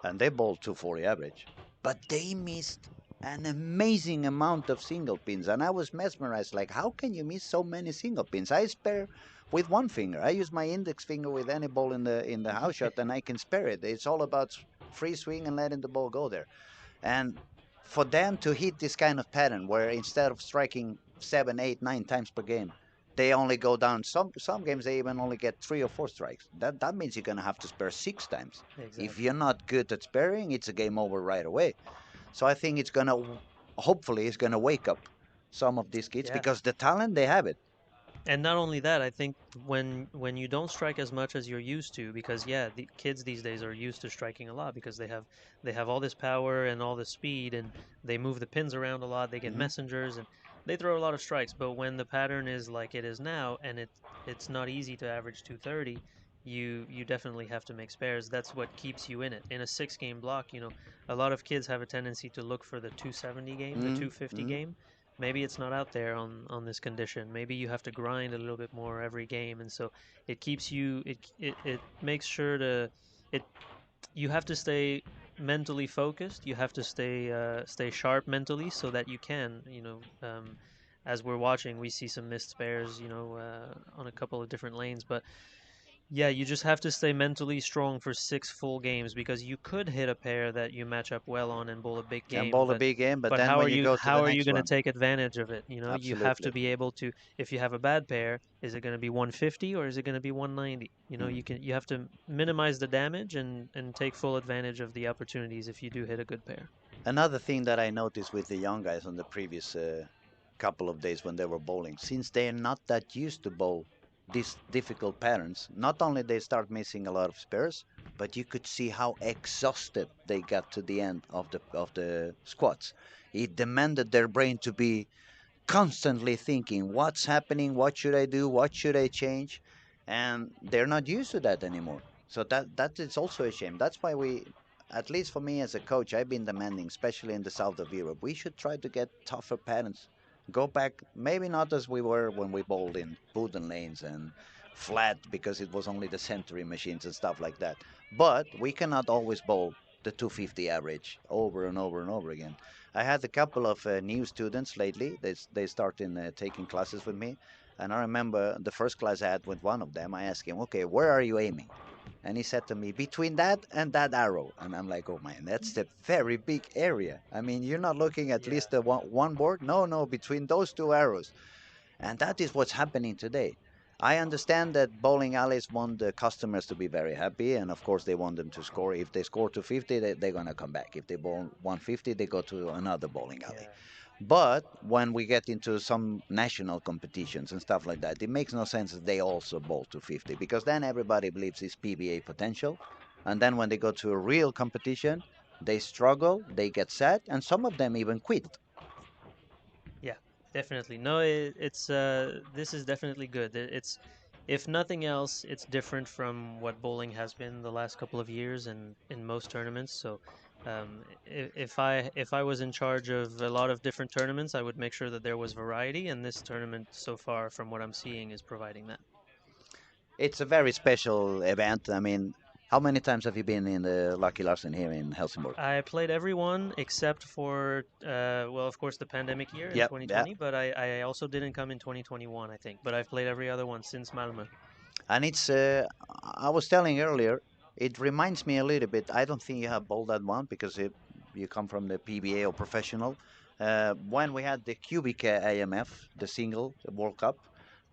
and they bowled 240 average, but they missed an amazing amount of single pins, and I was mesmerized. Like, how can you miss so many single pins? I spare with one finger. I use my index finger with any ball in the house shot, and I can spare it. It's all about free swing and letting the ball go there. And for them to hit this kind of pattern where instead of striking 7, 8, 9 times per game, they only go down. Some games they even only get 3 or 4 strikes. That means you're gonna have to spare 6 times. If Exactly. you're not good at sparing, it's a game over right away. So I think hopefully it's gonna wake up some of these kids Yeah. because the talent they have it. And not only that, I think when you don't strike as much as you're used to, because yeah, the kids these days are used to striking a lot because they have all this power and all this speed, and they move the pins around a lot. They get Hmm. messengers and they throw a lot of strikes. But when the pattern is like it is now, and it's not easy to average 230, you definitely have to make spares. That's what keeps you in it. In a 6 game block, a lot of kids have a tendency to look for the 270 game, the Hmm. 250 Hmm. game. Maybe it's not out there on this condition. Maybe you have to grind a little bit more every game, and so it keeps you. It makes sure to it. You have to stay mentally focused. You have to stay sharp mentally so that you can. As we're watching, we see some missed spares. On a couple of different lanes, but yeah, you just have to stay mentally strong for 6 full games because you could hit a pair that you match up well on and bowl a big And game, bowl a but big game, but then how are when you you go to the how are you next going to one, take advantage of it? You have to absolutely. be able to. If you have a bad pair, is it going to be 150 or is it going to be 190? Mm. You have to minimize the damage and take full advantage of the opportunities if you do hit a good pair. Another thing that I noticed with the young guys on the previous couple of days when they were bowling, since they're not that used to bowl these difficult patterns, not only they start missing a lot of spares, but you could see how exhausted they got to the end of the squats. It demanded their brain to be constantly thinking, what's happening, what should I do, what should I change, and they're not used to that anymore. So that is also a shame. That's why we, at least for me as a coach, I've been demanding, especially in the south of Europe, we should try to get tougher patterns. Go back, maybe not as we were when we bowled in wooden lanes and flat because it was only the century machines and stuff like that. But we cannot always bowl the 250 average over and over and over again. I had a couple of new students lately. They started taking classes with me, and I remember the first class I had with one of them. I asked him, "Okay, where are you aiming?" And he said to me, "Between that and that arrow." And I'm like, "Oh man, that's a very big area. I mean, you're not looking at Yeah. least one board. No, no, between those two arrows." And that is what's happening today. I understand that bowling alleys want the customers to be very happy, and of course they want them to score. If they score 250, they're gonna come back. If they bowl 150, they go to another bowling alley. Yeah. But when we get into some national competitions and stuff like that, it makes no sense that they also bowl 250 because then everybody believes it's PBA potential, and then when they go to a real competition, they struggle, they get sad, and some of them even quit. Yeah, definitely. No, it's this is definitely good. It's if nothing else, it's different from what bowling has been the last couple of years and in most tournaments. So, if I was in charge of a lot of different tournaments, I would make sure that there was variety, and this tournament so far, from what I'm seeing, is providing that. It's a very special event. I mean, how many times have you been in the Lucky Larsen here in Helsingborg? I played everyone except for well, of course, the pandemic year in Yep, yeah. 2020, but I also didn't come in 2021, I think. But I've played every other one since Malmö. And it's, I was telling earlier, it reminds me a little bit. I don't think you have bowled that one because you come from the PBA or professional. When we had the Cubic AMF, the single World Cup,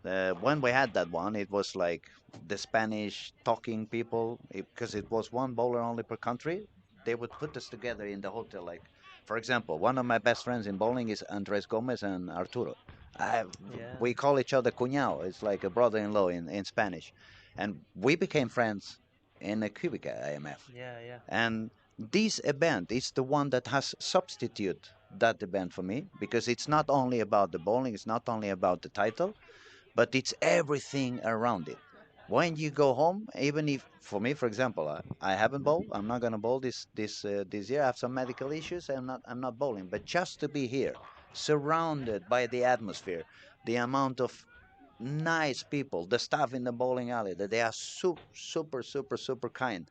when we had that one, it was like the Spanish talking people because it was one bowler only per country. They would put us together in the hotel. Like, for example, one of my best friends in bowling is Andres Gomez and Arturo. I, Yeah, we call each other cuñado. It's like a brother-in-law in Spanish, and we became friends in a Cubica IMF. yeah, yeah. And this event is the one that has substitute that event for me because it's not only about the bowling, it's not only about the title, but it's everything around it. When you go home, even if for me, for example, I haven't bowled, I'm not gonna bowl this year. I have some medical issues. I'm not bowling, but just to be here, surrounded by the atmosphere, the amount of nice people, the staff in the bowling alley, that they are super, super, super kind.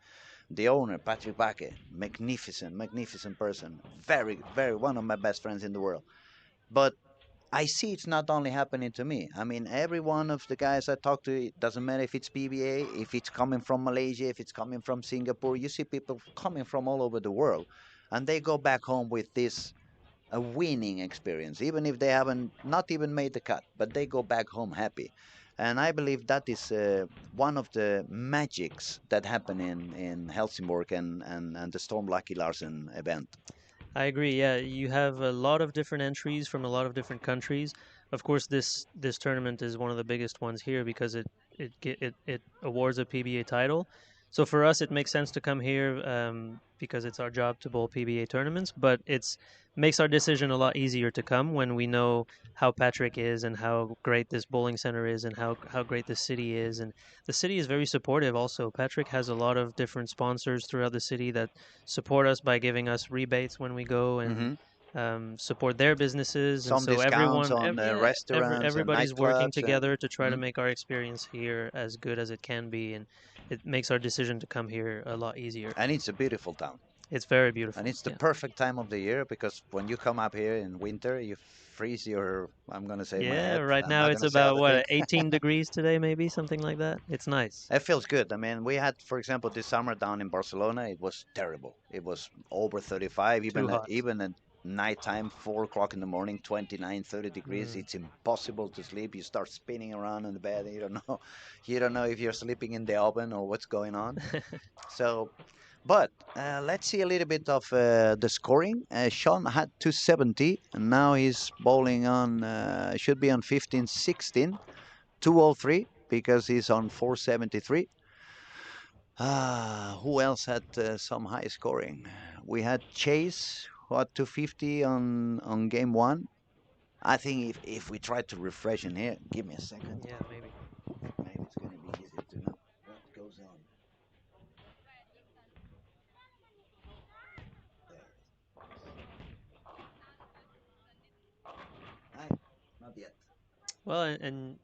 The owner, Patrick Baque, magnificent, magnificent person, very, very one of my best friends in the world. But I see it's not only happening to me. I mean, every one of the guys I talk to, it doesn't matter if it's PBA, if it's coming from Malaysia, if it's coming from Singapore, you see people coming from all over the world. And they go back home with this a winning experience, even if they haven't not even made the cut, but they go back home happy. And I believe that is one of the magics that happen in Helsingborg and the Storm Lucky Larsen event. I agree. Yeah, you have a lot of different entries from a lot of different countries. Of course, this tournament is one of the biggest ones here because it awards a PBA title. So for us, it makes sense to come here because it's our job to bowl PBA tournaments. But it's makes our decision a lot easier to come when we know how Patrick is and how great this bowling center is and how great the city is. And the city is very supportive. Also, Patrick has a lot of different sponsors throughout the city that support us by giving us rebates when we go and Hmm. support their businesses. And Some so discounts on yeah, restaurants and everybody's working nightclubs and together to try to mhm. make our experience here as good as it can be, and it makes our decision to come here a lot easier. And it's a beautiful town. It's very And beautiful. it's the Yeah. perfect time of the year because when you come up here in winter, you freeze your, I'm going to say my Yeah, head. right I'm now not it's going to say about other thing. what 18 degrees today, maybe something like that. It's nice. It feels good. I mean, we had, for example, this summer down in Barcelona, it was terrible. It was over 35, Too hot. even at nighttime, 4 o'clock in the morning, 29, 30 degrees. Mm. It's impossible to sleep. You start spinning around in the bed. And you don't know, you don't know if you're sleeping in the oven or what's going on. So, but let's see a little bit of the scoring. Sean had 270, and now he's bowling on, should be on 15, 16, 203. because he's on 473. Who else had some high scoring? We had Chase, who had 250 on game one. I think if we try to refresh in here, give me a second. Yeah, maybe. Maybe it's going to be easier to know what goes on. There. Hi, not yet. Well, and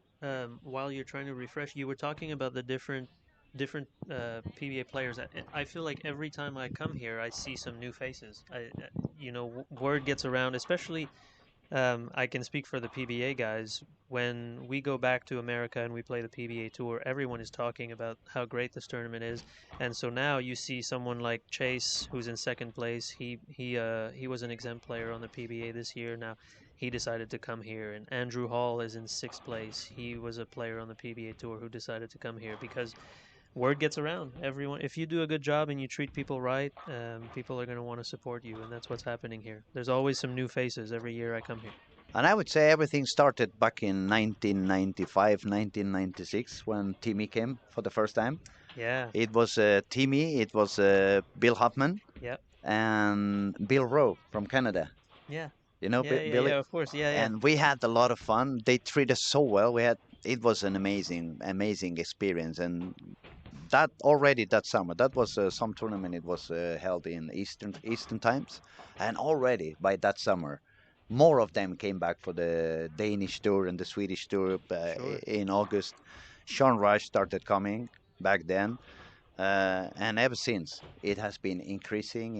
while you're trying to refresh, you were talking about the different PBA players. I feel like every time I come here, I see some new faces. Word gets around, especially I can speak for the PBA guys. When we go back to America and we play the PBA Tour, everyone is talking about how great this tournament is. And so now you see someone like Chase, who's in second place. He was an exempt player on the PBA this year. Now he decided to come here. And Andrew Hall is in sixth place. He was a player on the PBA Tour who decided to come here because word gets around. Everyone, if you do a good job and you treat people right, people are going to want to support you, and that's what's happening here. There's always some new faces every year I come here. And I would say everything started back in 1995, 1996 when Timmy came for the first time. Yeah. It was Timmy, it was Bill Hoffman, Yep. and Bill Rowe from Canada. Yeah. You know Yeah. Yeah. Billy? Yeah. Of course. Yeah. Yeah. And we had a lot of fun. They treated us so well. It was an amazing experience. And that already that summer, that was some tournament. It was held in Eastern times, and already by that summer, more of them came back for the Danish tour and the Swedish tour Sure. in August. Sean Rush started coming back then, and ever since it has been increasing.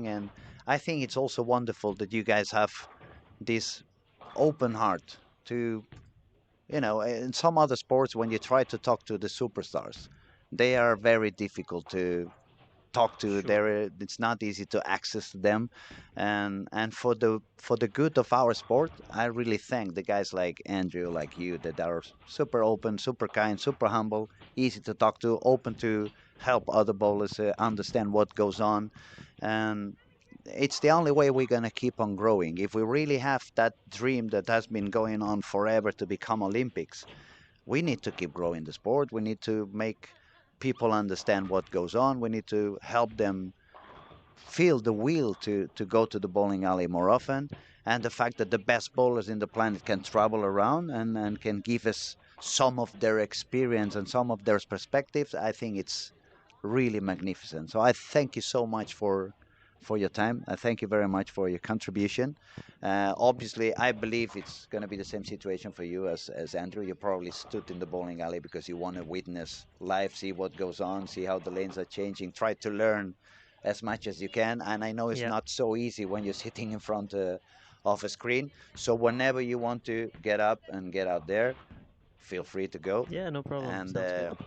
And I think it's also wonderful that you guys have this open heart to, in some other sports, when you try to talk to the superstars, they are very difficult to talk to. Sure. It's not easy to access them, and for the good of our sport, I really thank the guys like Andrew, like you, that are super open, super kind, super humble, easy to talk to, open to help other bowlers understand what goes on, and it's the only way we're going to keep on growing. If we really have that dream that has been going on forever to become Olympics, we need to keep growing the sport. We need to make people understand what goes on. We need to help them feel the will to go to the bowling alley more often. And the fact that the best bowlers in the planet can travel around and can give us some of their experience and some of their perspectives, I think it's really magnificent. So I thank you so much for your time. I thank you very much for your contribution. Obviously, I believe it's going to be the same situation for you as Andrew. You probably stood in the bowling alley because you want to witness live, see what goes on, see how the lanes are changing, try to learn as much as you can. And I know it's Yeah. not so easy when you're sitting in front of a screen. So whenever you want to get up and get out there, feel free to go. Yeah. No problem. And Sounds good.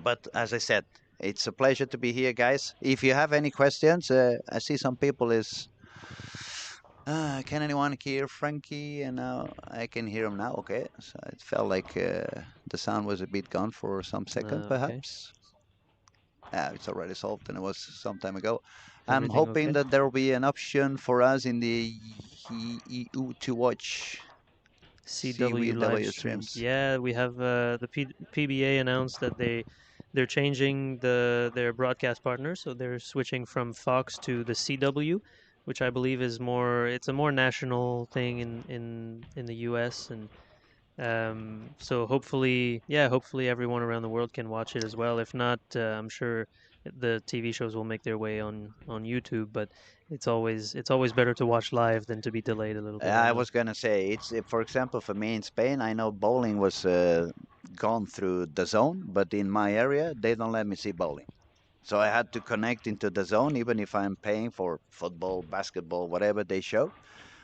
but as I said, it's a pleasure to be here, guys. If you have any questions, I see some people is. Can anyone hear Frankie? And now I can hear him now. Okay, so it felt like the sound was a bit gone for some seconds, Okay. perhaps. It's already solved, and it was some time ago. I'm Everything hoping okay? that there will be an option for us in the EU to watch CW live CWW streams. streams. Yeah, we have PBA announced that they're changing their broadcast partner, so they're switching from Fox to the CW, which I believe is more. It's a more national thing in the U.S. and so hopefully everyone around the world can watch it as well. If not, I'm sure the TV shows will make their way on YouTube. But it's always better to watch live than to be delayed a little bit. I I know. was gonna say it's for example for me in Spain, I know bowling was gone through the zone, but in my area they don't let me see bowling. So I had to connect into the zone, even if I'm paying for football, basketball, whatever they show.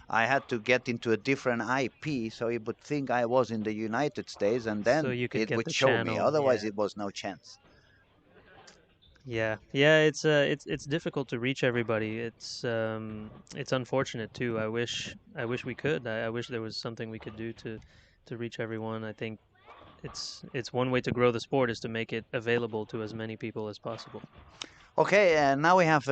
I had to get into a different IP, so it would think I was in the United States, and So then you could it get would the show me. channel. Otherwise, Yeah. it was no chance. Yeah. It's difficult to reach everybody. It's unfortunate too. I wish we could. I wish there was something we could do to reach everyone. I think it's one way to grow the sport is to make it available to as many people as possible. Okay, now we have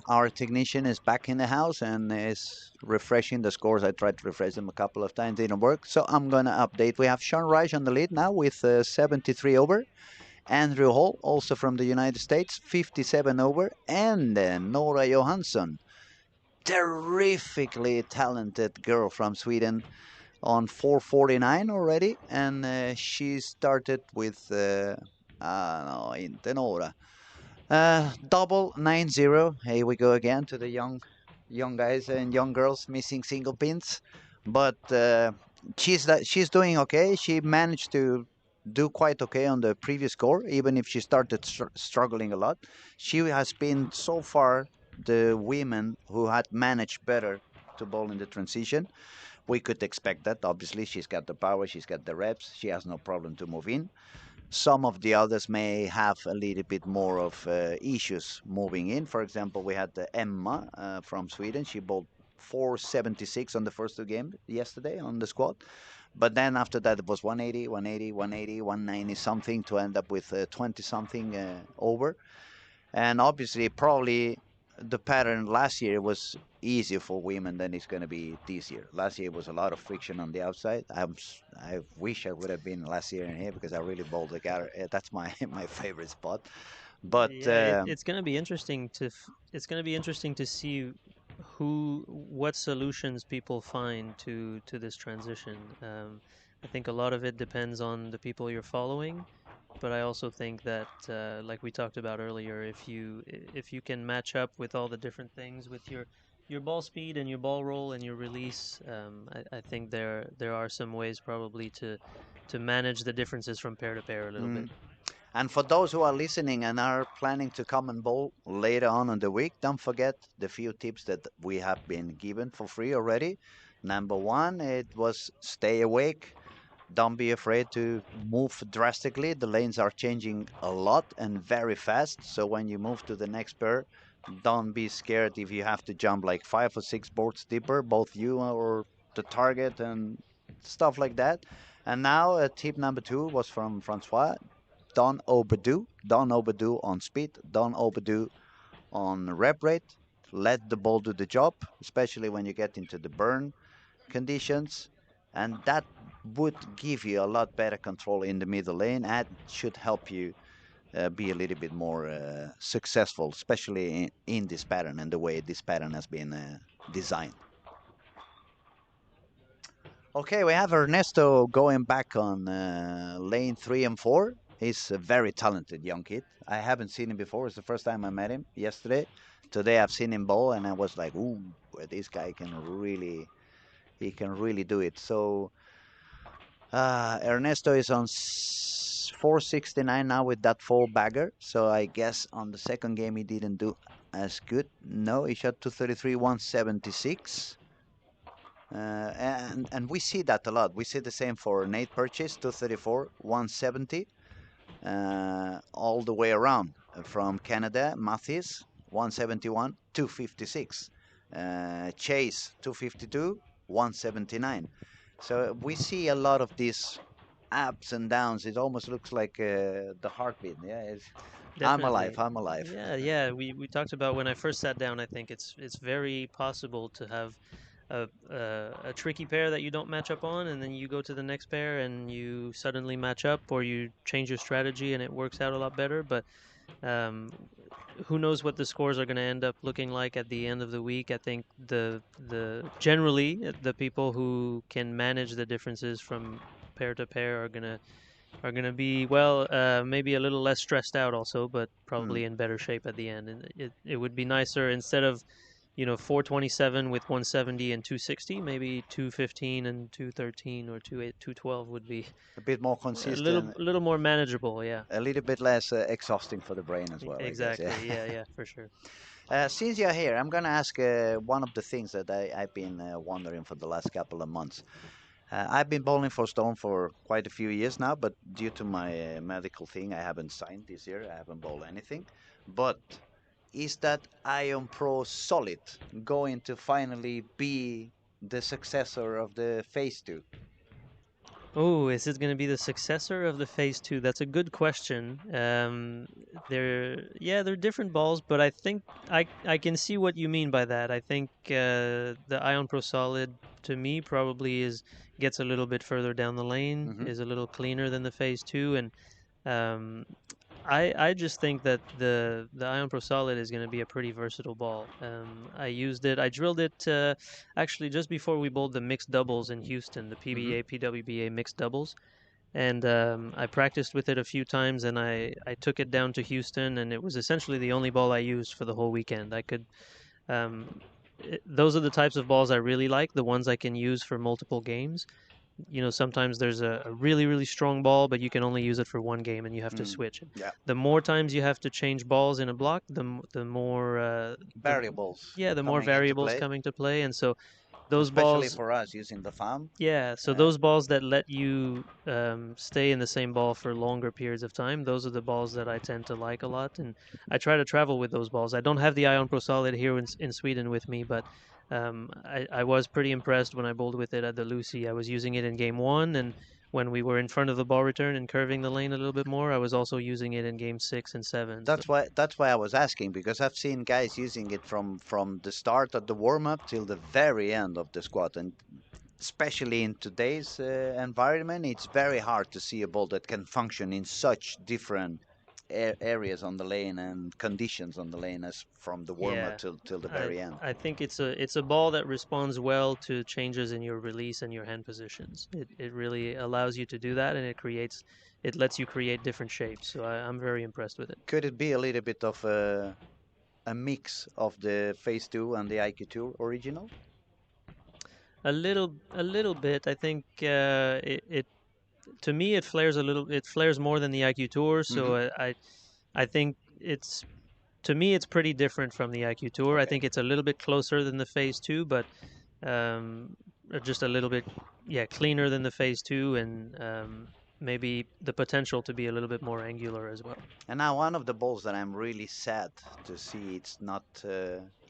our technician is back in the house and is refreshing the scores. I tried to refresh them a couple of times, didn't work. So I'm gonna update. We have Sean Reich on the lead now with 73 over. Andrew Hall, also from the United States, 57 over, and Nora Johansson, terrifically talented girl from Sweden, on 449 already, and she started with no, inte Nora. Double 90. Here we go again to the young guys and young girls missing single pins, but she's doing okay. She managed to do quite okay on the previous score, even if she started struggling a lot. She has been so far the women who had managed better to bowl in the transition. We could expect that. Obviously, she's got the power, she's got the reps, she has no problem to move in. Some of the others may have a little bit more of issues moving in. For example, we had Emma from Sweden. She bowled 476 on the first two games yesterday on the squad. But then after that, it was 180, 180, 180, 190 something to end up with 20 something over. And obviously, probably the pattern last year was easier for women than it's going to be this year. Last year was a lot of friction on the outside. I wish I would have been last year in here because I really bowled the gutter. That's my my favorite spot. But Yeah, it's going to be interesting to it's going to be interesting to see what solutions people find to this transition. I think a lot of it depends on the people you're following, but I also think that like we talked about earlier, if you can match up with all the different things with your ball speed and your ball roll and your release, I think there are some ways probably to manage the differences from pair to pair a little bit. mm, and for those who are listening and are planning to come and bowl later on in the week, don't forget the few tips that we have been given for free already. Number one, it was stay awake. Don't be afraid to move drastically. The lanes are changing a lot and very fast. So when you move to the next pair, don't be scared if you have to jump like 5 or 6 boards deeper, both you or the target and stuff like that. And now tip number two was from Francois. Don't overdo. Don't overdo on speed. Don't overdo on rep rate. Let the ball do the job, especially when you get into the burn conditions, and that would give you a lot better control in the middle lane and should help you be a little bit more successful, especially in this pattern and the way this pattern has been designed. Okay, we have Ernesto going back on lane 3 and 4. He's a very talented young kid. I haven't seen him before. It's the first time I met him yesterday. Today I've seen him bowl and I was like, ooh, this guy he can really do it. So Ernesto is on 469 now with that full bagger. So I guess on the second game he didn't do as good. No, he shot 233, 176. And we see that a lot. We see the same for Nate Purchase, 234, 170, all the way around. From Canada, Mathis, 171, 256. Chase, 252, 179. So we see a lot of these ups and downs. It almost looks like the heartbeat. Yeah, I'm alive. Definitely. I'm alive. Yeah. We talked about when I first sat down. I think it's very possible to have a tricky pair that you don't match up on, and then you go to the next pair and you suddenly match up, or you change your strategy and it works out a lot better. But um, who knows what the scores are going to end up looking like at the end of the week? I think the generally the people who can manage the differences from pair to pair are gonna be well, maybe a little less stressed out also, but Hmm. probably in better shape at the end. And it would be nicer instead of 427 with 170 and 260, maybe 215 and 213 or 212 would be A bit more consistent, a little more manageable. Yeah, a little bit less exhausting for the brain as well, I guess. Yeah. exactly. Yeah, for sure. Since you're here, I'm going to ask one of the things that I've been wondering for the last couple of months. I've been bowling for Stone for quite a few years now, but due to my medical thing, I haven't signed this year. I haven't bowled anything. But is that Ion Pro Solid going to finally be the successor of the Phase 2? Oh, is it going to be the successor of the Phase 2? That's a good question. They're different balls, but I think I can see what you mean by that. I think the Ion Pro Solid to me probably is gets a little bit further down the lane, Hmm. is a little cleaner than the Phase 2, and um, I just think that the Ion Pro Solid is going to be a pretty versatile ball. I used it. I drilled it actually just before we bowled the mixed doubles in Houston, the Hmm. PBA PWBA mixed doubles, and I practiced with it a few times, and I took it down to Houston, and it was essentially the only ball I used for the whole weekend. I could those are the types of balls I really like, the ones I can use for multiple games. Sometimes there's a really, really strong ball, but you can only use it for one game and you have to Mm. switch. And Yeah, the more times you have to change balls in a block, the more variables the more coming into variables play, coming to play. And so those especially balls, for us using the farm. yeah, so Uh, those balls that let you stay in the same ball for longer periods of time, those are the balls that I tend to like a lot, and I try to travel with those balls. I don't have the Ion Pro Solid here in Sweden with me, but I was pretty impressed when I bowled with it at the Lucy. I was using it in game one, and when we were in front of the ball return and curving the lane a little bit more, I was also using it in game 6 and 7. So that's why I was asking, because I've seen guys using it from the start of the warm up till the very end of the squat, and especially in today's environment, it's very hard to see a ball that can function in such different areas on the lane and conditions on the lane as from the warm up yeah, till the I very end. I think it's a ball that responds well to changes in your release and your hand positions. It really allows you to do that, and it lets you create different shapes. So I'm very impressed with it. Could it be a little bit of a mix of the Phase 2 and the IQ Tour original? A little bit. I think it to me it flares a little. It flares more than the IQ Tour. Hmm. So I think it's to me it's pretty different from the IQ Tour. I Okay. think it's a little bit closer than the Phase 2, but um, just a little bit, yeah, cleaner than the Phase 2, and maybe the potential to be a little bit more angular as well. And now one of the balls that I'm really sad to see it's not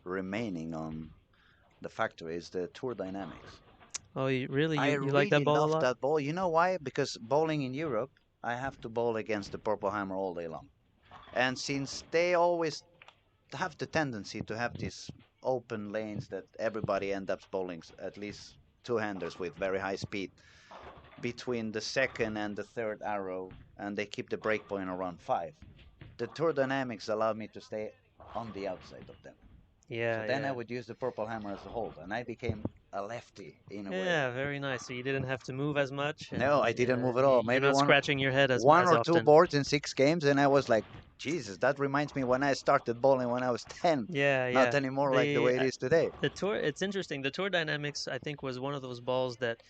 remaining on the factory is the Tour Dynamics. Oh, really? I You like that really ball a love lot? that ball. You know why? Because bowling in Europe, I have to bowl against the Purple Hammer all day long. And since they always have the tendency to have these open lanes that everybody ends up bowling at least two-handers with very high speed between the second and the third arrow, and they keep the break point around 5. The Tour Dynamics allowed me to stay on the outside of them. So Yeah, then I yeah. would use the Purple Hammer as a hold, and I became a lefty in a way. Yeah, very nice. So you didn't have to move as much, and No, I didn't move at all. you're Maybe not one, scratching your head one as or two often. boards in 6 games, and I was like, Jesus, that reminds me when I started bowling when I was 10. Yeah, Not yeah. anymore like the The way it is today. the tour. It's interesting. The Tour Dynamics, I think, was one of those balls that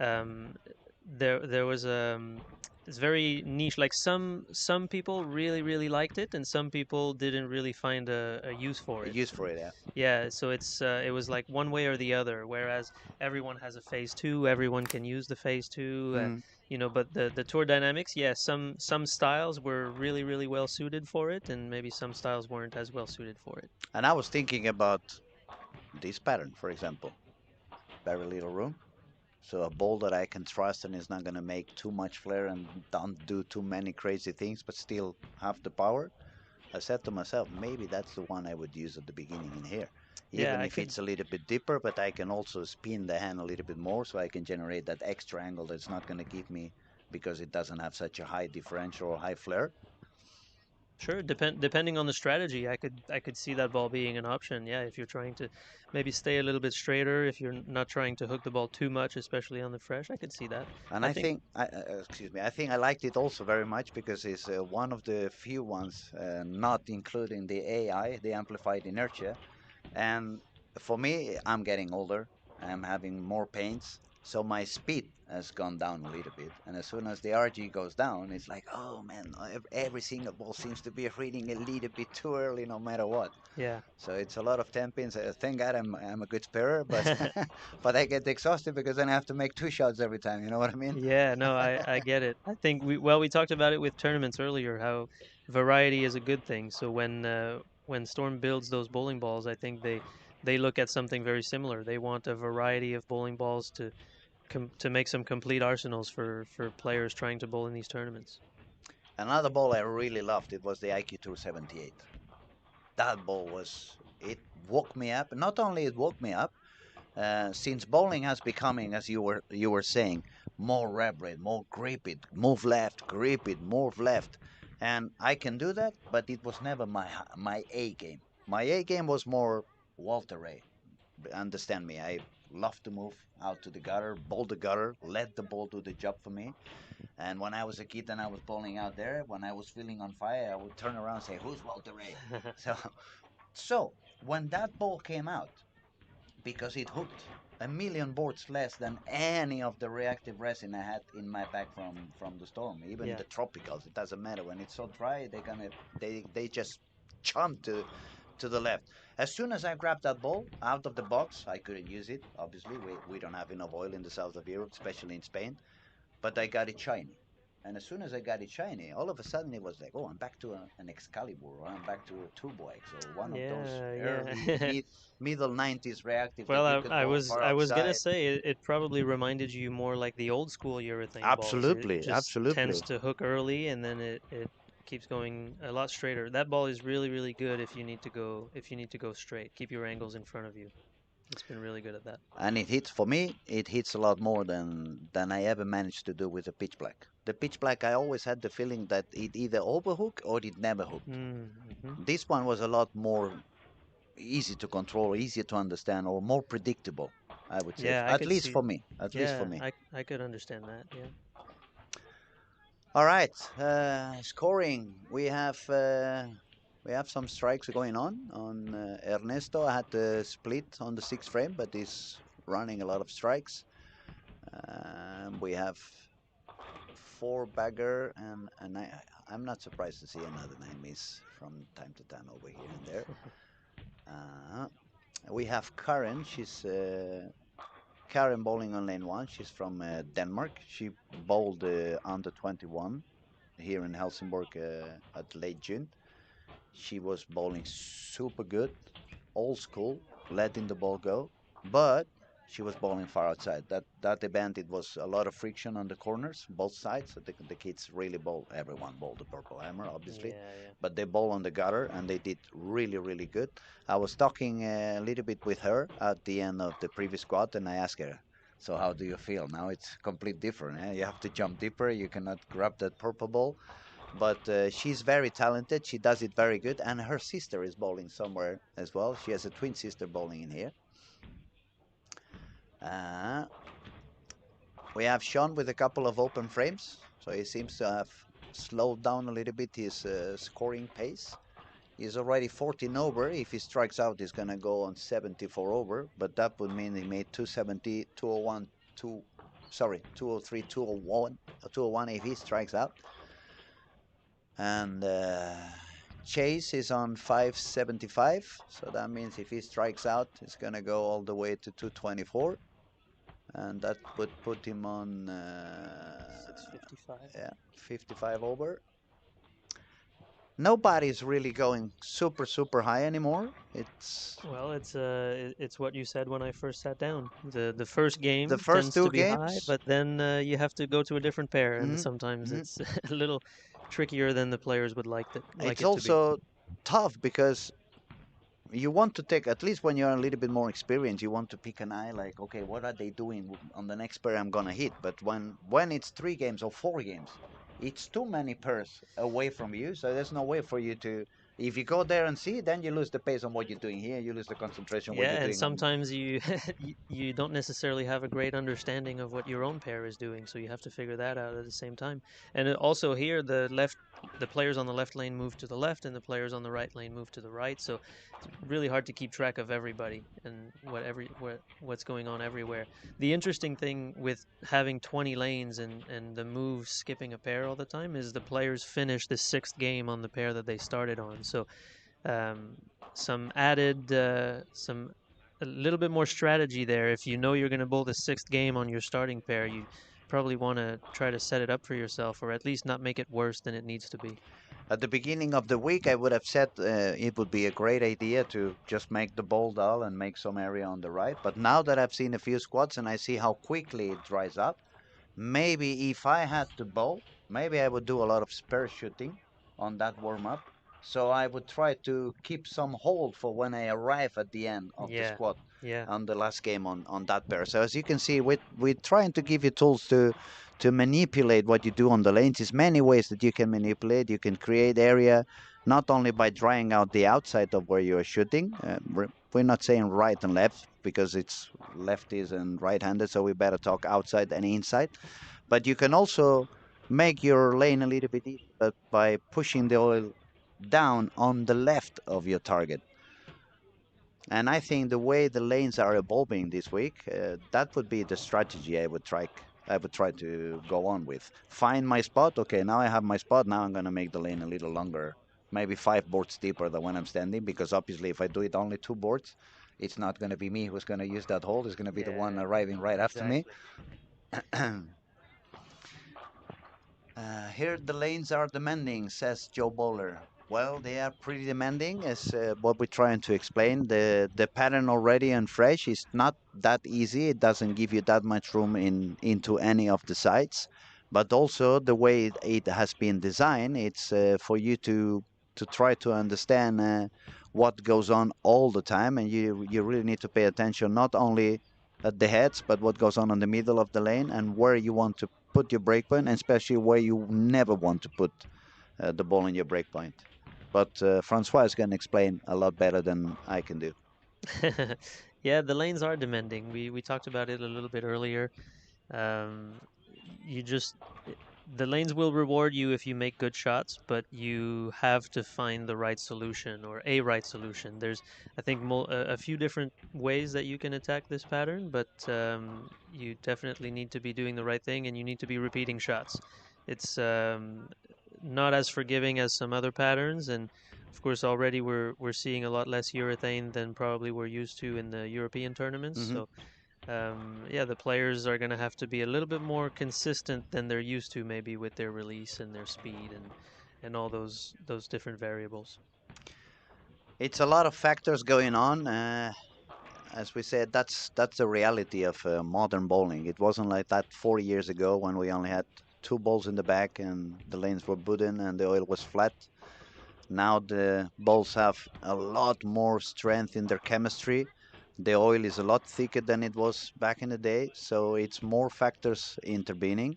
um, there was it's very niche. Like some people really really liked it, and some people didn't really find a use for A it. use for it, yeah. Yeah, so it was like one way or the other. Whereas everyone has a phase two, everyone can use the phase two. Mm. But the tour dynamics, yeah, some styles were really really well suited for it, and maybe some styles weren't as well suited for it. And I was thinking about this pattern, for example. Very little room. So a ball that I can trust and is not going to make too much flare and don't do too many crazy things, but still have the power. I said to myself, maybe that's the one I would use at the beginning in here. Yeah, Even I if could. it's a little bit deeper, but I can also spin the hand a little bit more so I can generate that extra angle that's not going to give me because it doesn't have such a high differential or high flare. Sure, depending on the strategy, I could see that ball being an option. Yeah, if you're trying to maybe stay a little bit straighter, if you're not trying to hook the ball too much, especially on the fresh, I could see that. And I I think think, excuse me, I think I liked it also very much because it's one of the few ones, not including the AI, the amplified inertia. And for me, I'm getting older. I'm having more pains. So my speed has gone down a little bit. And as soon as the RG goes down, it's like, oh man, every single ball seems to be reading a little bit too early no matter what. yeah. So it's a lot of 10 pins. Thank God I'm a good sparer, but but I get exhausted because then I have to make 2 shots every time. You know what I mean? Yeah, no, I get it. I think we talked about it with tournaments earlier, how variety is a good thing. So when Storm builds those bowling balls, I think they look at something very similar. They want a variety of bowling balls to make some complete arsenals for players trying to bowl in these tournaments. Another ball I really loved, it was the IQ 278. That ball it woke me up. Not only it woke me up, since bowling has becoming, as you were saying, more rapid, more grip it, move left, grip it, move left, and I can do that. But it was never my A game. My A game was more Walter Ray. Understand me? I love to move out to the gutter, bowl the gutter, let the ball do the job for me. And when I was a kid and I was bowling out there, when I was feeling on fire, I would turn around and say, "Who's Walter Ray?" So, so when that ball came out, because it hooked a million boards less than any of the reactive resin I had in my bag from the storm, even Yeah. the tropicals. It doesn't matter when it's so dry. They just jump to the left. As soon as I grabbed that ball out of the box, I couldn't use it. Obviously, we don't have enough oil in the south of Europe, especially in Spain. But I got it shiny. And as soon as I got it shiny, all of a sudden it was like, oh, I'm back to an Excalibur, or I'm back to a Turbo X, or one of those Yeah, early yeah. middle 90s reactive that Well, you could bowl far I was gonna outside. say it probably reminded you more like the old school urethane balls. It Absolutely, just tends absolutely. to hook early and then it keeps going a lot straighter. That ball is really, really good if you need to go straight. Keep your angles in front of you. It's been really good at that. And it hits for me. It hits a lot more than I ever managed to do with the pitch black. The pitch black, I always had the feeling that it either overhooked or it never hooked. Mm-hmm. This one was a lot more easy to control, easier to understand, or more predictable, I would say. Yeah, I At could least see. for me. At least for Yeah, me. I could understand that. Yeah. All right. Scoring. We have some strikes going on. Ernesto had to split on the sixth frame, but he's running a lot of strikes. We have four bagger, and I'm not surprised to see another nine miss from time to time over here and there. Uh, we have Karen. She's Karen bowling on lane one. She's from Denmark. She bowled under 21 here in Helsingborg at late June. She was bowling super good, old school, letting the ball go, but she was bowling far outside. That event, it was a lot of friction on the corners, both sides. So the kids really bowl. Everyone bowled the purple hammer, obviously, Yeah, yeah. but they bowl on the gutter and they did really really good. I was talking a little bit with her at the end of the previous squad, and I asked her, "So how do you feel now? It's complete different. Eh? You have to jump deeper. You cannot grab that purple ball." But she's very talented. She does it very good, and her sister is bowling somewhere as well. She has a twin sister bowling in here. Uh, we have Sean with a couple of open frames, so he seems to have slowed down a little bit his scoring pace. He's already 14 over. If he strikes out, he's gonna go on 74 over, but that would mean he made 270, 201, 2, sorry, 203, 201, 201 if he strikes out. And Chase is on 575, so that means if he strikes out, it's gonna go all the way to 224, and that would put him on 655. yeah, 55 over. Nobody's really going super super high anymore. It's Well, it's what you said when I first sat down. The first the game first tends to two be high, games. but then you have to go to a different pair, and Mhm, sometimes mhm. it's a little trickier than the players would like It's it to be. also tough because you want to take, at least when you're a little bit more experienced, you want to pick an eye like, okay, what are they doing on the next pair I'm gonna hit? But when it's 3 games or 4 games, it's too many pairs away from you, so there's no way for you to, if you go there and see, then you lose the pace on what you're doing here, you lose the concentration what you're Yeah, and doing on. sometimes you you don't necessarily have a great understanding of what your own pair is doing, so you have to figure that out at the same time. And also here, the players on the left lane move to the left, and the players on the right lane move to the right. So it's really hard to keep track of everybody and what's going on everywhere. The interesting thing with having 20 lanes and the moves skipping a pair all the time is the players finish the sixth game on the pair that they started on. So um, some a little bit more strategy there. If you know you're going to bowl the sixth game on your starting pair, you probably want to try to set it up for yourself, or at least not make it worse than it needs to be. At the beginning of the week, I would have said it would be a great idea to just make the bowl dull and make some area on the right. But now that I've seen a few squats and I see how quickly it dries up, maybe if I had to bowl, maybe I would do a lot of spare shooting on that warm up. So I would try to keep some hold for when I arrive at the end of the Yeah, squat yeah, on the last game on that pair. So as you can see, we're trying to give you tools to manipulate what you do on the lanes. There's many ways that you can manipulate. You can create area not only by drying out the outside of where you are shooting. We're not saying right and left because it's lefties and right-handed, so we better talk outside and inside. But you can also make your lane a little bit easier by pushing the oil down on the left of your target. And I think the way the lanes are evolving this week, that would be the strategy I would try to go on with. Find my spot. Okay, now I have my spot. Now I'm going to make the lane a little longer, maybe 5 boards deeper than when I'm standing, because obviously if I do it only 2 boards, it's not going to be me who's going to use that hole. It's going to be the one yeah, arriving right after me. exactly. Here the lanes are demanding, says Joe Bowler. Well, they are pretty demanding, as what we're trying to explain. The pattern already and fresh is not that easy. It doesn't give you that much room into any of the sides, but also the way it has been designed, it's for you to try to understand what goes on all the time, and you really need to pay attention not only at the heads, but what goes on in the middle of the lane and where you want to put your breakpoint, and especially where you never want to put the ball in your breakpoint. But Francois is going to explain a lot better than I can do. Yeah, the lanes are demanding. We talked about it a little bit earlier. Um, you just the lanes will reward you if you make good shots, but you have to find the right solution or a right solution. There's, I think, a few different ways that you can attack this pattern, but you definitely need to be doing the right thing and you need to be repeating shots. It's not as forgiving as some other patterns, and of course, already we're seeing a lot less urethane than probably we're used to in the European tournaments. Hmm. So yeah, the players are going to have to be a little bit more consistent than they're used to, maybe with their release and their speed and all those different variables. It's a lot of factors going on. As we said, that's the reality of modern bowling. It wasn't like that 4 years ago when we only had two balls in the back and the lanes were wooden and the oil was flat. Now the balls have a lot more strength in their chemistry. The oil is a lot thicker than it was back in the day, so it's more factors intervening.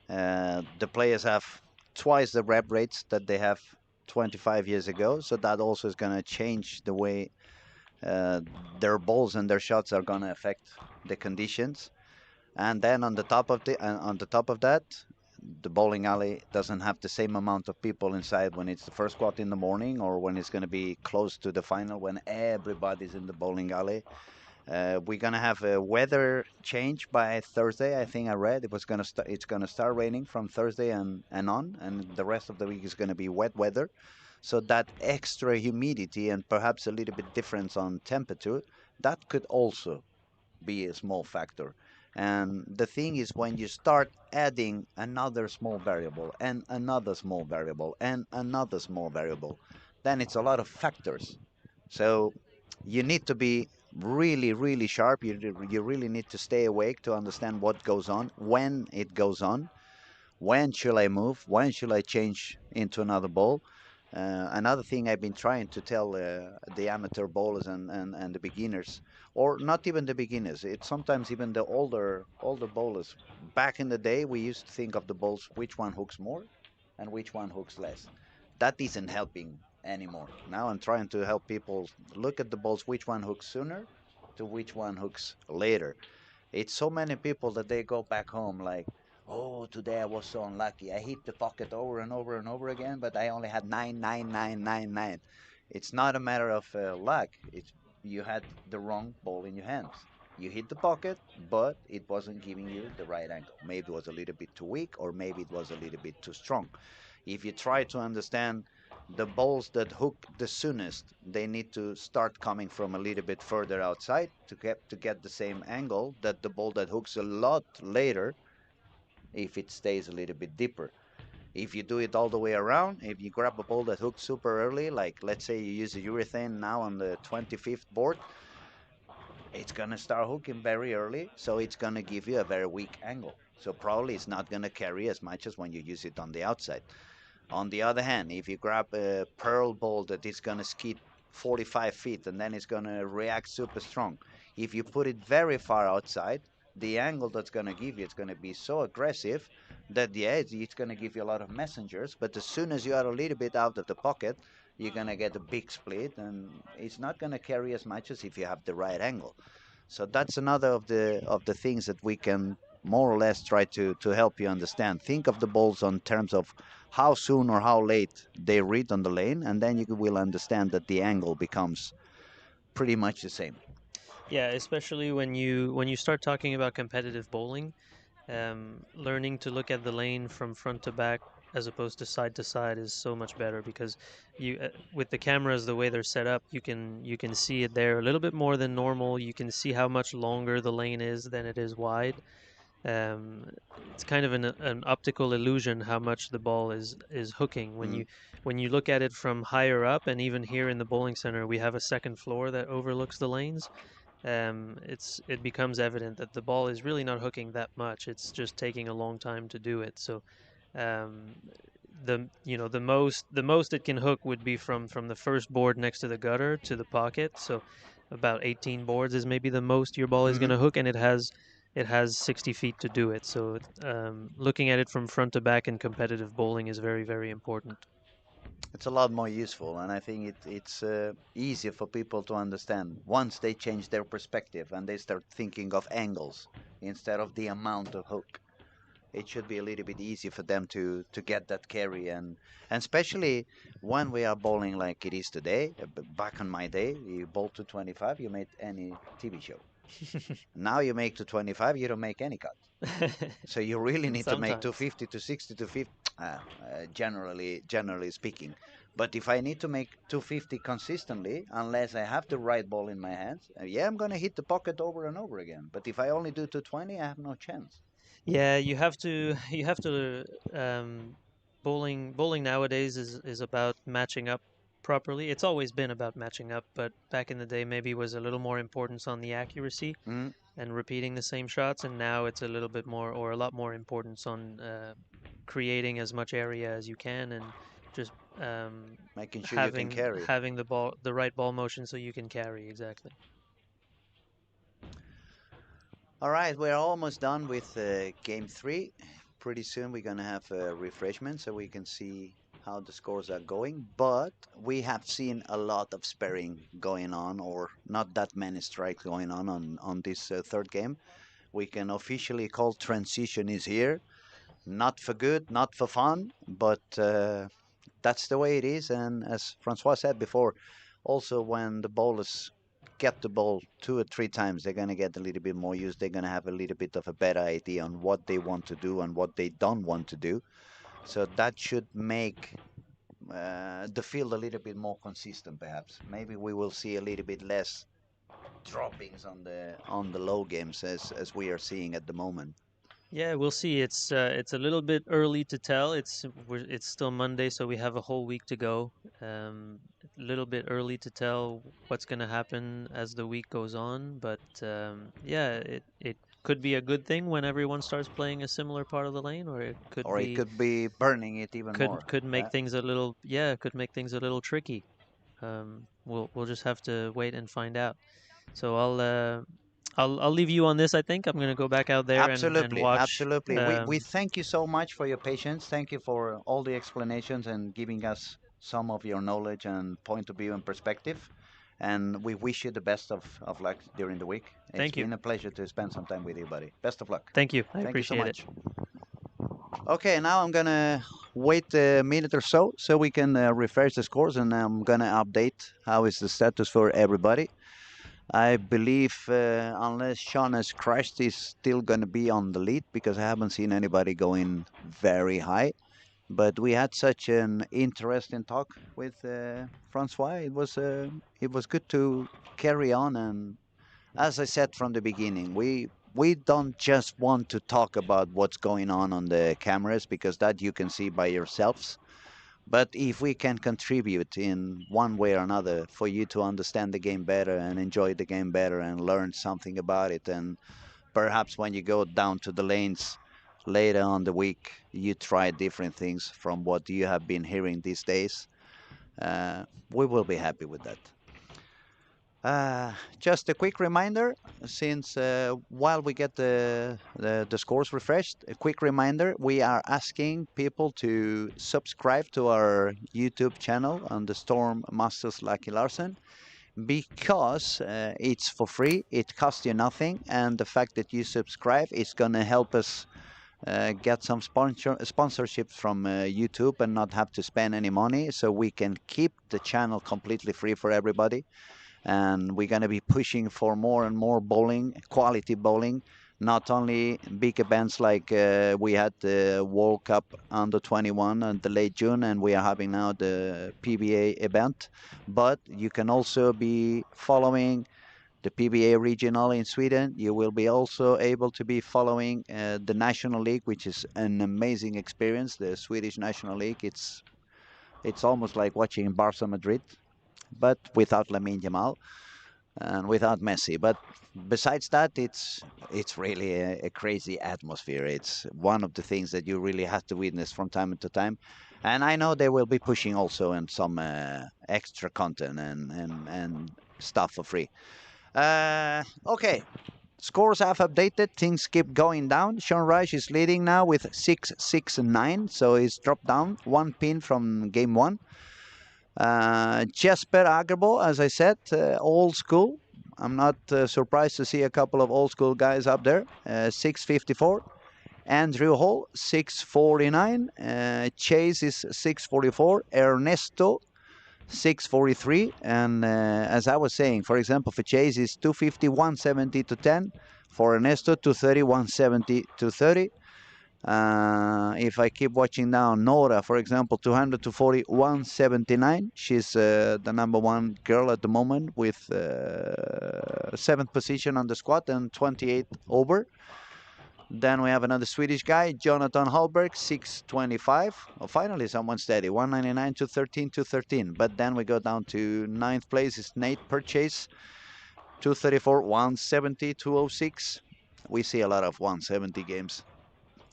The players have twice the rep rates that they have 25 years ago, so that also is going to change the way uh, their balls and their shots are going to affect the conditions. And then on the top of that, the bowling alley doesn't have the same amount of people inside when it's the first squat in the morning or when it's going to be close to the final when everybody's in the bowling alley. We're gonna have a weather change by Thursday. I think I read it was gonna start. It's gonna start raining from Thursday and on, and the rest of the week is gonna be wet weather. So that extra humidity and perhaps a little bit difference on temperature, that could also be a small factor. And the thing is, when you start adding another small variable and another small variable and another small variable, then it's a lot of factors. So you need to be really, really sharp. You really need to stay awake to understand what goes on, when it goes on, when should I move, when should I change into another ball. Another thing I've been trying to tell the amateur bowlers and the beginners, or not even the beginners, it's sometimes even the older bowlers. Back in the day, we used to think of the balls which one hooks more and which one hooks less. That isn't helping anymore. Now I'm trying to help people look at the balls which one hooks sooner to which one hooks later. It's so many people that they go back home like, oh, today I was so unlucky. I hit the pocket over and over and over again, but I only had 9, 9, 9, 9, 9. It's not a matter of luck. It's you had the wrong ball in your hands. You hit the pocket, but it wasn't giving you the right angle. Maybe it was a little bit too weak, or maybe it was a little bit too strong. If you try to understand the balls that hook the soonest, they need to start coming from a little bit further outside to get the same angle that the ball that hooks a lot later if it stays a little bit deeper. If you do it all the way around, if you grab a ball that hooks super early, like let's say you use a urethane now on the 25th board, it's gonna start hooking very early, so it's gonna give you a very weak angle. So probably it's not gonna carry as much as when you use it on the outside. On the other hand, if you grab a pearl ball that is going to skid 45 feet and then it's going to react super strong, if you put it very far outside, the angle that's going to give you it's going to be so aggressive that yeah, it's going to give you a lot of messengers. But as soon as you are a little bit out of the pocket, you're going to get a big split, and it's not going to carry as much as if you have the right angle. So that's another of the things that we can more or less try to help you understand. Think of the balls on terms of how soon or how late they read on the lane, and then you will understand that the angle becomes pretty much the same. Yeah, especially when you start talking about competitive bowling, learning to look at the lane from front to back as opposed to side is so much better because you with the cameras the way they're set up, you can see it there a little bit more than normal. You can see how much longer the lane is than it is wide. Um, it's kind of an optical illusion how much the ball is hooking Mm, when you look at it from higher up. And even here in the bowling center, we have a second floor that overlooks the lanes. It becomes evident that the ball is really not hooking that much. It's just taking a long time to do it. So um, the most it can hook would be from the first board next to the gutter to the pocket. So about 18 boards is maybe the most your ball is going hmm to hook, and it has 60 feet to do it. So looking at it from front to back in competitive bowling is very, very important. It's a lot more useful, and I think it's easier for people to understand once they change their perspective and they start thinking of angles instead of the amount of hook. It should be a little bit easier for them to get that carry, and especially when we are bowling like it is today. Back in my day, you bowl to 25, you made any TV show. Now you make to 25, you don't make any cut. So you really need to make Sometimes. 250 to 60 to 50, generally speaking. But if I need to make 250 consistently, unless I have the right ball in my hands, yeah, I'm gonna hit the pocket over and over again. But if I only do 220, I have no chance. Yeah, you have to you have to bowling nowadays is about matching up properly. It's always been about matching up, but back in the day maybe was a little more importance on the accuracy Mm, and repeating the same shots, and now it's a little bit more or a lot more importance on creating as much area as you can and just making sure you can carry. having the right ball motion so you can carry exactly. All right, we're almost done with game three. Pretty soon we're gonna have a refreshment so we can see how the scores are going. But we have seen a lot of sparing going on, or not that many strikes going on this third game. We can officially call transition is here. Not for good, not for fun, but that's the way it is. And as Francois said before, also when the bowlers get the ball 2 or 3 times, they're going to get a little bit more use. They're going to have a little bit of a better idea on what they want to do and what they don't want to do. So that should make the field a little bit more consistent, perhaps. Maybe we will see a little bit less droppings on the low games as we are seeing at the moment. Yeah, we'll see. It's a little bit early to tell. It's still Monday, so we have a whole week to go. A little bit early to tell what's going to happen as the week goes on, but yeah, it could be a good thing when everyone starts playing a similar part of the lane, or it Or it could be burning it even more. could make Yeah, things a little could make things a little tricky. We'll just have to wait and find out. So I'll leave you on this. I think I'm gonna go back out there and absolutely, watch. absolutely. We thank you so much for your patience. Thank you for all the explanations and giving us some of your knowledge and point of view and perspective. And we wish you the best of luck during the week. It's Thank you, been a pleasure to spend some time with you, buddy. Best of luck. thank you. I Thank you so appreciate it. much. Okay, now I'm gonna wait a minute or so we can refresh the scores, and I'm gonna update how is the status for everybody. I believe unless Sean has crashed, he's still going to be on the lead because I haven't seen anybody going very high. But we had such an interesting talk with Francois. It was good to carry on, and as I said from the beginning, we don't just want to talk about what's going on the cameras because that you can see by yourselves. But if we can contribute in one way or another for you to understand the game better and enjoy the game better and learn something about it, and perhaps when you go down to the lanes later on the week, you try different things from what you have been hearing these days, we will be happy with that. Just a quick reminder, since while we get the scores refreshed, a quick reminder, we are asking people to subscribe to our YouTube channel on the Storm Masters Lucky Larsen because it's for free, it costs you nothing, and the fact that you subscribe is going to help us get some sponsorship from YouTube and not have to spend any money so we can keep the channel completely free for everybody. And we're going to be pushing for more and more bowling, quality bowling, not only big events like we had the World Cup under 21 in the late June, and we are having now the PBA event, but you can also be following the PBA regional in Sweden. You will be also able to be following the National League, which is an amazing experience. The Swedish National League, it's almost like watching Barca Madrid, but without Lamine Yamal and without Messi. But besides that, it's really a crazy atmosphere. It's one of the things that you really have to witness from time to time. And I know they will be pushing also in some extra content and stuff for free. Okay, scores have updated. Things keep going down. Sean Reich is leading now with 6-6-9, so he's dropped down 1 pin from game 1. Jesper Agerbo, as I said, old school. I'm not surprised to see a couple of old school guys up there. 654. Andrew Hall, 649. Chase is 644. Ernesto, 643. And as I was saying, for example, for Chase is 250, 170 to 10. For Ernesto, 230, 170 to 30. If I keep watching now, Nora, for example, 200 to 40, 179. She's the #1 girl at the moment with 7th position on the squad and 28 over. Then we have another Swedish guy, Jonathan Hallberg, 625. Oh, finally, someone steady, 199 to 13 to 13. But then we go down to 9th place is Nate Purchase, 234, 170, 206. We see a lot of 170 games.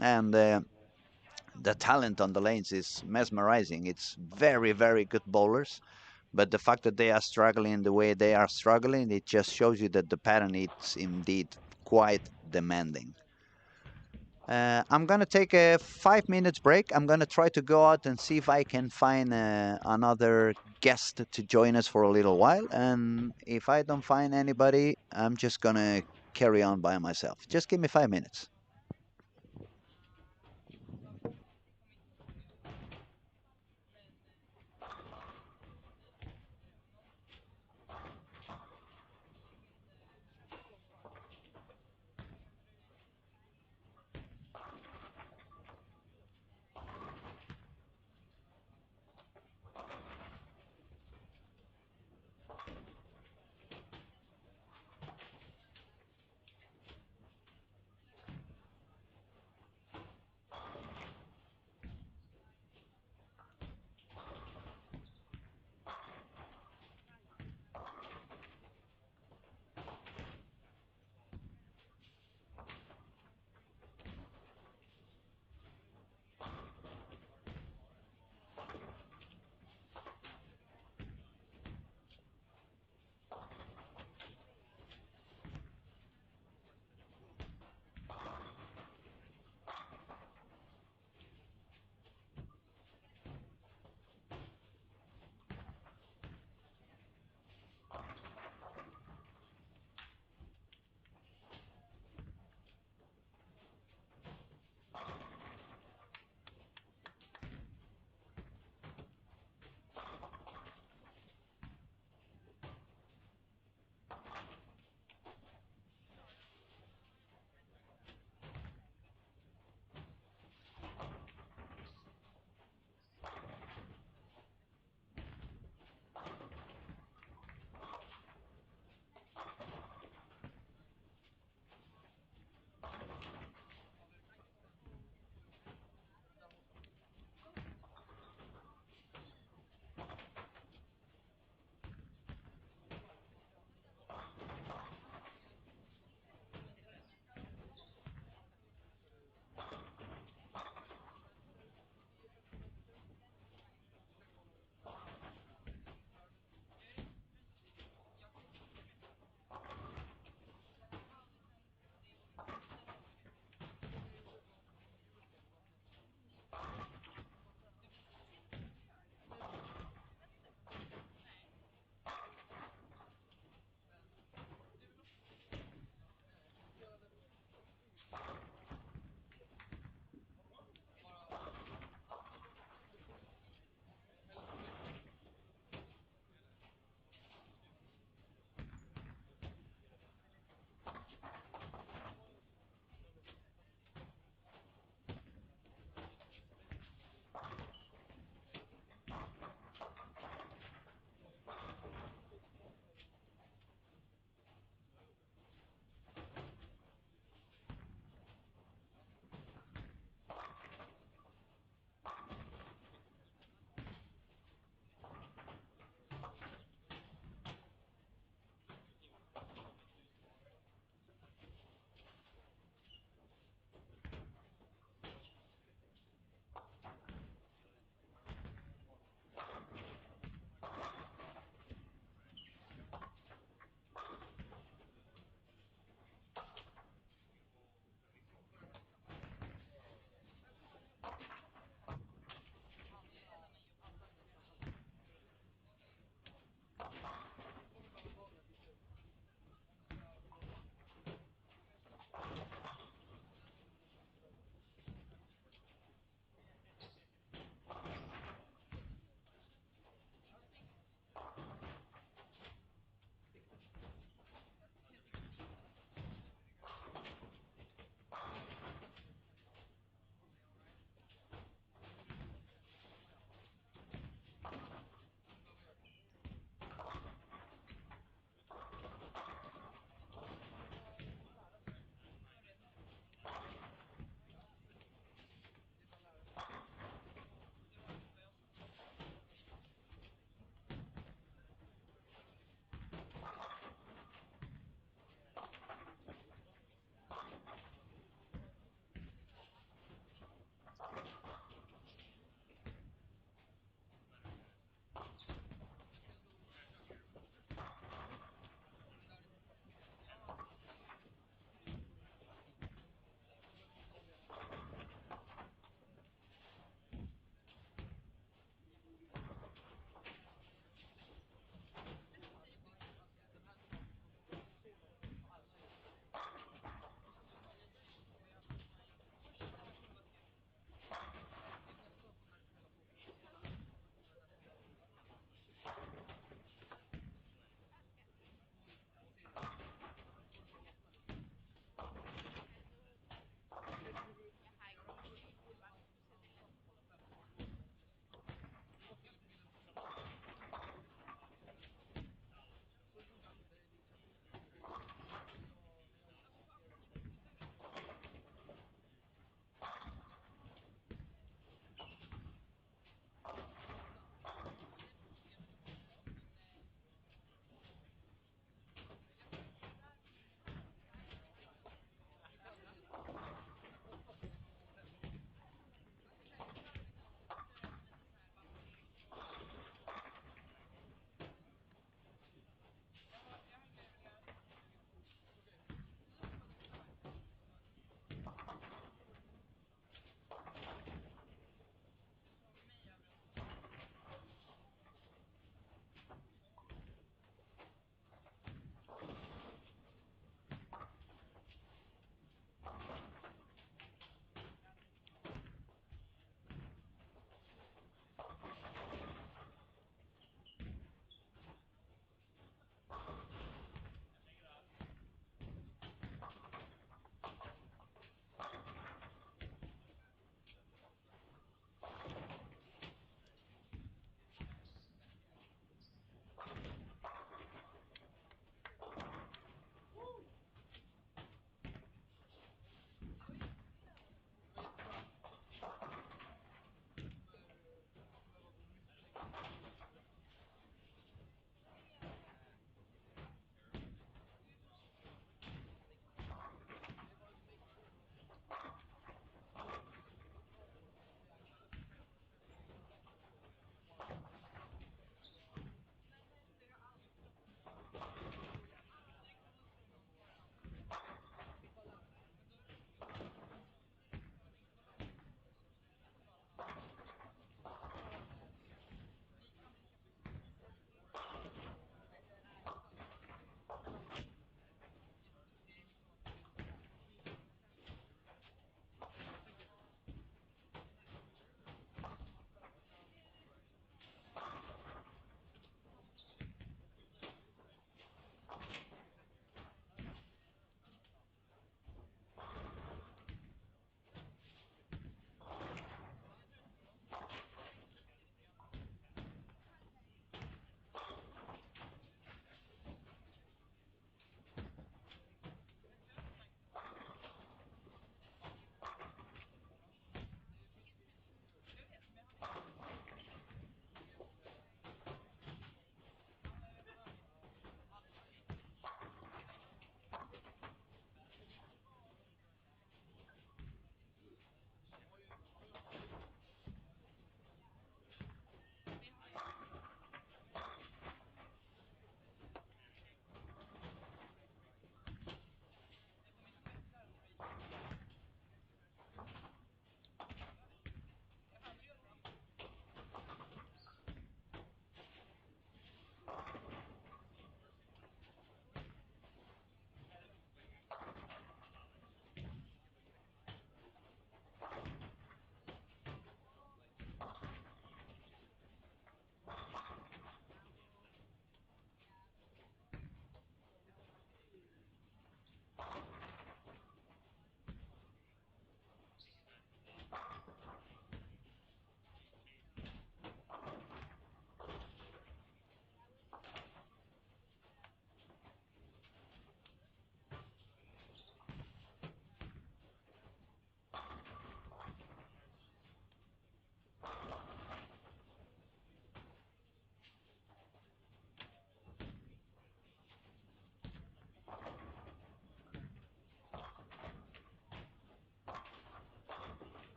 And the talent on the lanes is mesmerizing. It's very, very good bowlers. But the fact that they are struggling the way they are struggling, it just shows you that the pattern is indeed quite demanding. I'm going to take a 5 minutes break. I'm going to try to go out and see if I can find another guest to join us for a little while. And if I don't find anybody, I'm just going to carry on by myself. Just give me 5 minutes.